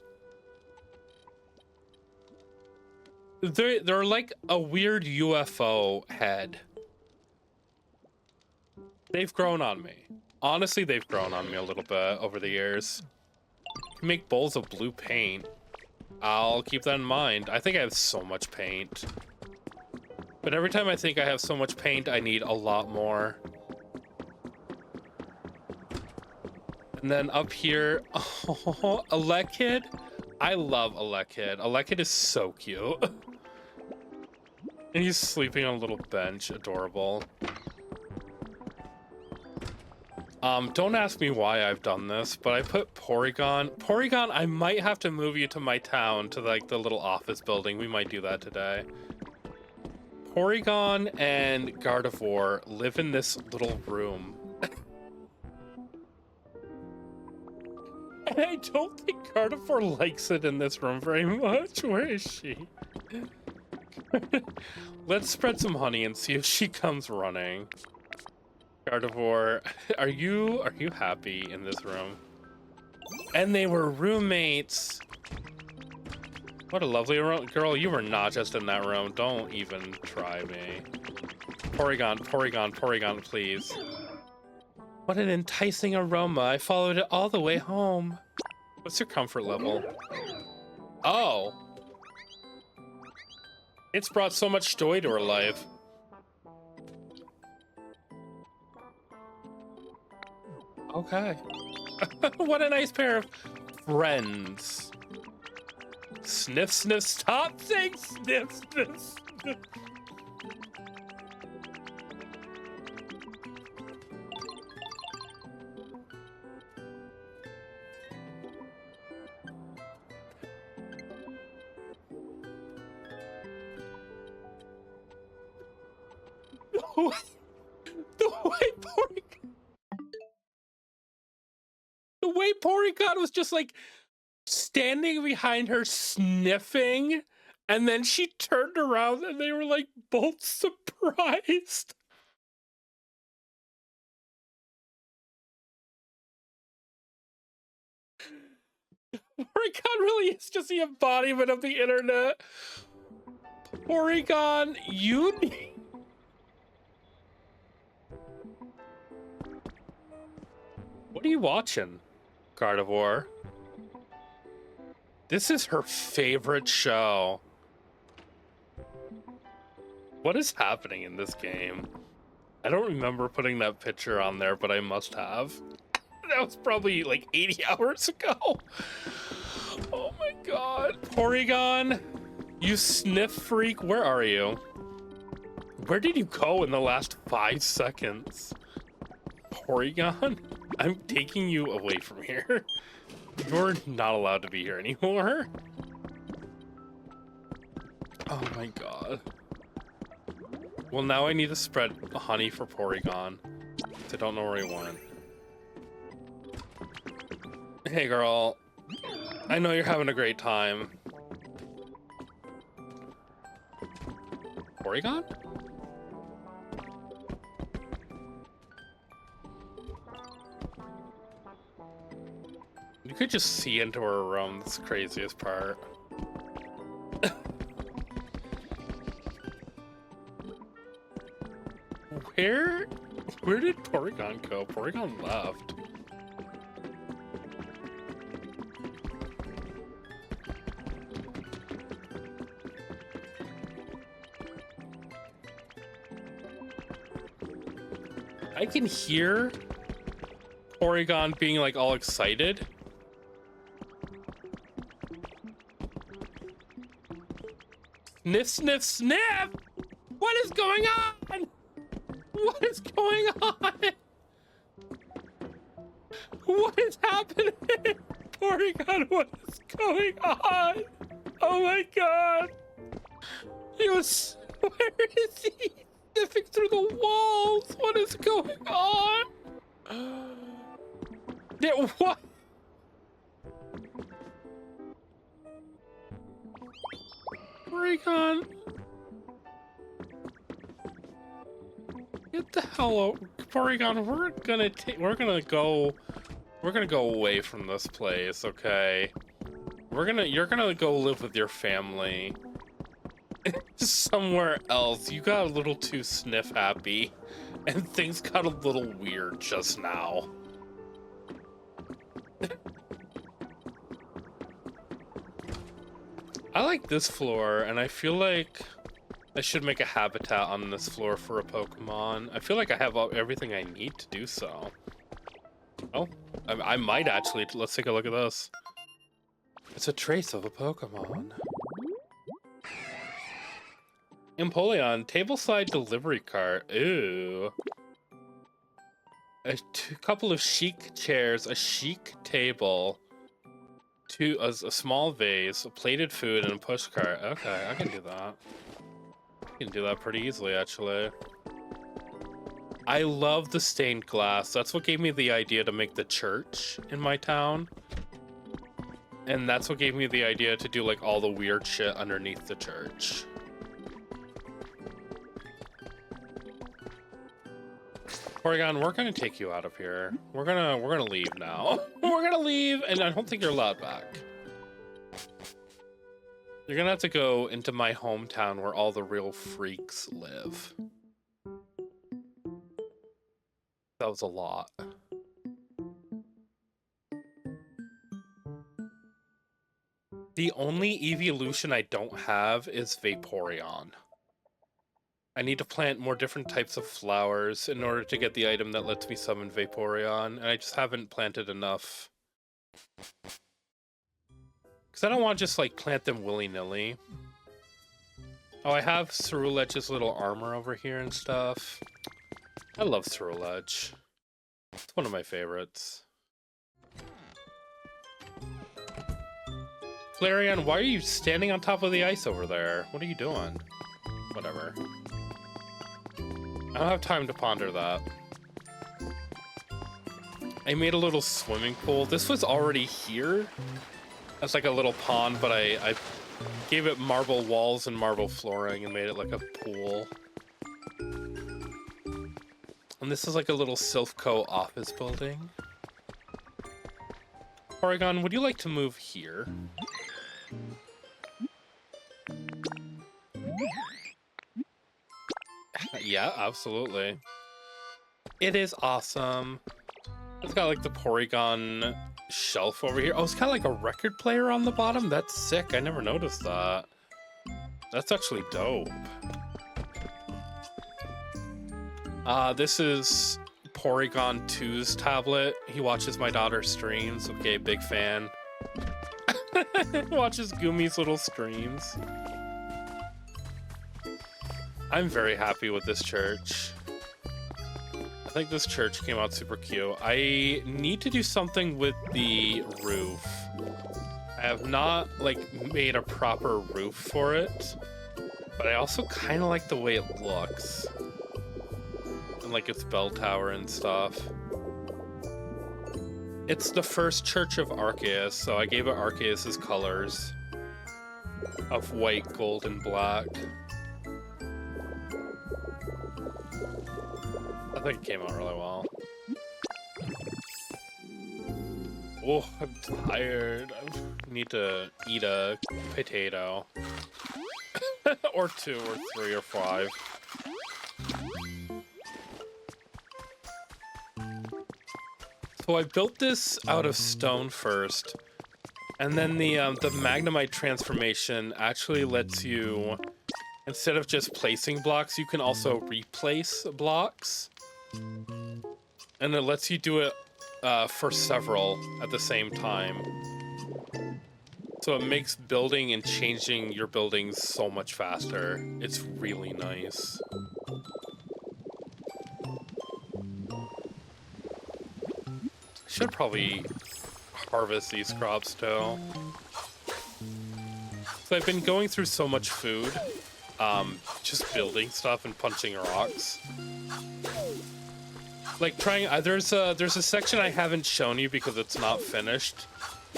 They're like a weird UFO head. They've grown on me. Honestly, they've grown on me a little bit over the years. You can make bowls of blue paint. I'll keep that in mind. I think I have so much paint. But every time I think I have so much paint, I need a lot more. And then up here, oh, Alekid. I love Alekid. Alekid is so cute. And he's sleeping on a little bench. Adorable. Don't ask me why I've done this, but I put Porygon. Porygon, I might have to move you to my town, to like the little office building. We might do that today. Porygon and Gardevoir live in this little room. And I don't think Gardevoir likes it in this room very much. Where is she? Let's spread some honey and see if she comes running. Gardevoir, are you happy in this room? And they were roommates. What a lovely girl. You were not just in that room. Don't even try me. Porygon, Porygon, Porygon, please. What an enticing aroma. I followed it all the way home. What's your comfort level? Oh. It's brought so much joy to her life. Okay. What a nice pair of friends. Sniff, sniff, stop saying sniff, sniff, sniff. The way Porygon was just like standing behind her sniffing, and then she turned around and they were like both surprised. Porygon really is just the embodiment of the internet. Porygon, you need... What are you watching, Gardevoir? This is her favorite show. What is happening in this game? I don't remember putting that picture on there, but I must have. That was probably like 80 hours ago. Oh my god. Porygon, you sniff freak, where are you? Where did you go in the last 5 seconds? Porygon, I'm taking you away from here. You're not allowed to be here anymore. Oh my god. Well, now I need to spread honey for Porygon. I don't know where he went. Hey girl, I know you're having a great time. Porygon? You could just see into her room. That's the craziest part. Where did Porygon go? Porygon left. I can hear Porygon being like all excited. Sniff, sniff, sniff! What is going on? What is going on? What is happening? Porygon, what is going on? Oh my god. He was... Where is he? Sniffing through the walls. What is going on? Yeah, what? Porygon. Get the hell out, Porygon. We're gonna go away from this place, okay? You're gonna go live with your family. somewhere else. You got a little too sniff happy, and things got a little weird just now. I like this floor, and I feel like I should make a habitat on this floor for a Pokemon. I feel like I have everything I need to do so. Oh, I might actually. Let's take a look at this. It's a trace of a Pokemon. Empoleon, tableside delivery cart. Ooh. A couple of chic chairs, a chic table, a small vase, a plated food, and a push cart. Okay, I can do that. I can do that pretty easily, actually. I love the stained glass. That's what gave me the idea to make the church in my town. And that's what gave me the idea to do like all the weird shit underneath the church. Porygon, we're gonna take you out of here. We're gonna leave now. We're gonna leave, and I don't think you're allowed back. You're gonna have to go into my hometown where all the real freaks live. That was a lot. The only evolution I don't have is Vaporeon. I need to plant more different types of flowers in order to get the item that lets me summon Vaporeon, and I just haven't planted enough. Because I don't want to just, like, plant them willy-nilly. Oh, I have Cerulege's little armor over here and stuff. I love Cerulege. It's one of my favorites. Flareon, why are you standing on top of the ice over there? What are you doing? Whatever. I don't have time to ponder that. I made a little swimming pool. This was already here. That's like a little pond, but I gave it marble walls and marble flooring and made it like a pool. And this is like a little Silphco office building. Porygon, would you like to move here? Yeah, absolutely. It is awesome. It's got like the Porygon shelf over here. Oh, it's got like a record player on the bottom. That's sick. I never noticed that. That's actually dope. This is Porygon 2's tablet. He watches my daughter's streams. Okay, big fan. Watches Gumi's little streams. I'm very happy with this church. I think this church came out super cute. I need to do something with the roof. I have not, like, made a proper roof for it, but I also kind of like the way it looks. And, like, its bell tower and stuff. It's the first church of Arceus, so I gave it Arceus's colors of white, gold, and black. I think it came out really well. Oh, I'm tired. I need to eat a potato. Or 2, or 3, or 5. So I built this out of stone first. And then the Magnemite transformation actually lets you, instead of just placing blocks, you can also replace blocks. And it lets you do it for several at the same time. So it makes building and changing your buildings so much faster. It's really nice. Should probably harvest these crops too. So I've been going through so much food, just building stuff and punching rocks. Like trying, there's a section I haven't shown you because it's not finished,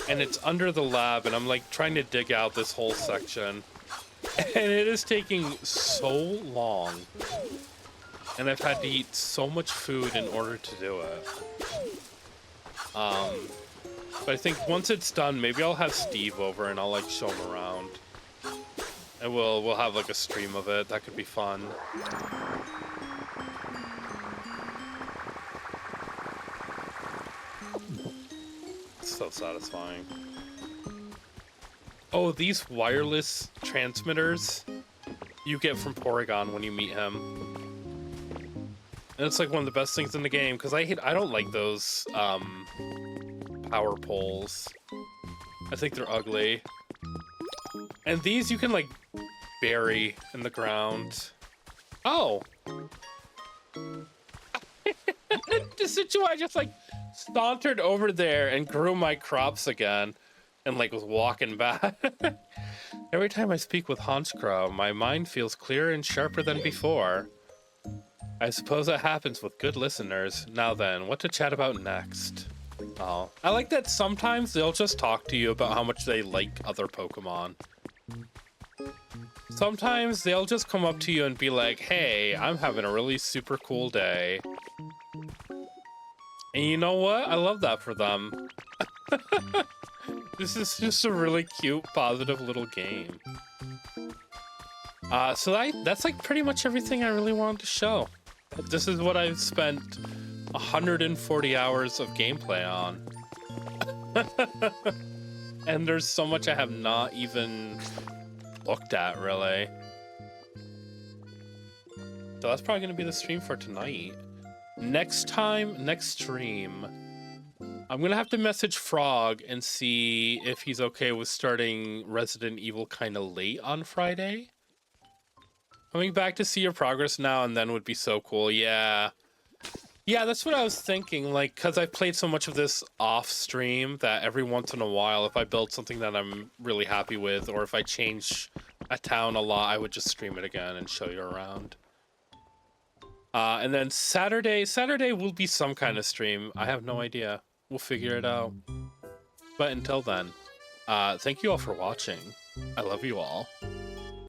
and it's under the lab, and I'm like trying to dig out this whole section, and it is taking so long, and I've had to eat so much food in order to do it. But I think once it's done, maybe I'll have Steve over and I'll like show him around. And we'll have like a stream of it. That could be fun. It's so satisfying. Oh, these wireless transmitters you get from Porygon when you meet him. And it's like one of the best things in the game, because I don't like those power poles. I think they're ugly. And these you can like bury in the ground. Oh! I just like sauntered over there and grew my crops again and like was walking back. Every time I speak with Honchcrow, my mind feels clearer and sharper than before. I suppose that happens with good listeners. Now then, what to chat about next? Oh, I like that sometimes they'll just talk to you about how much they like other Pokemon. Sometimes they'll just come up to you and be like, hey, I'm having a really super cool day. And you know what? I love that for them. This is just a really cute, positive little game. So that's like pretty much everything I really wanted to show. This is what I've spent 140 hours of gameplay on. And there's so much I have not even looked at, really. So that's probably going to be the stream for tonight. Next stream, I'm going to have to message Frog and see if he's okay with starting Resident Evil kind of late on Friday. Coming back to see your progress now and then would be so cool. Yeah. Yeah, that's what I was thinking. Like, because I've played so much of this off stream that every once in a while, if I build something that I'm really happy with, or if I change a town a lot, I would just stream it again and show you around. And then Saturday will be some kind of stream. I have no idea. We'll figure it out. But until then, thank you all for watching. I love you all.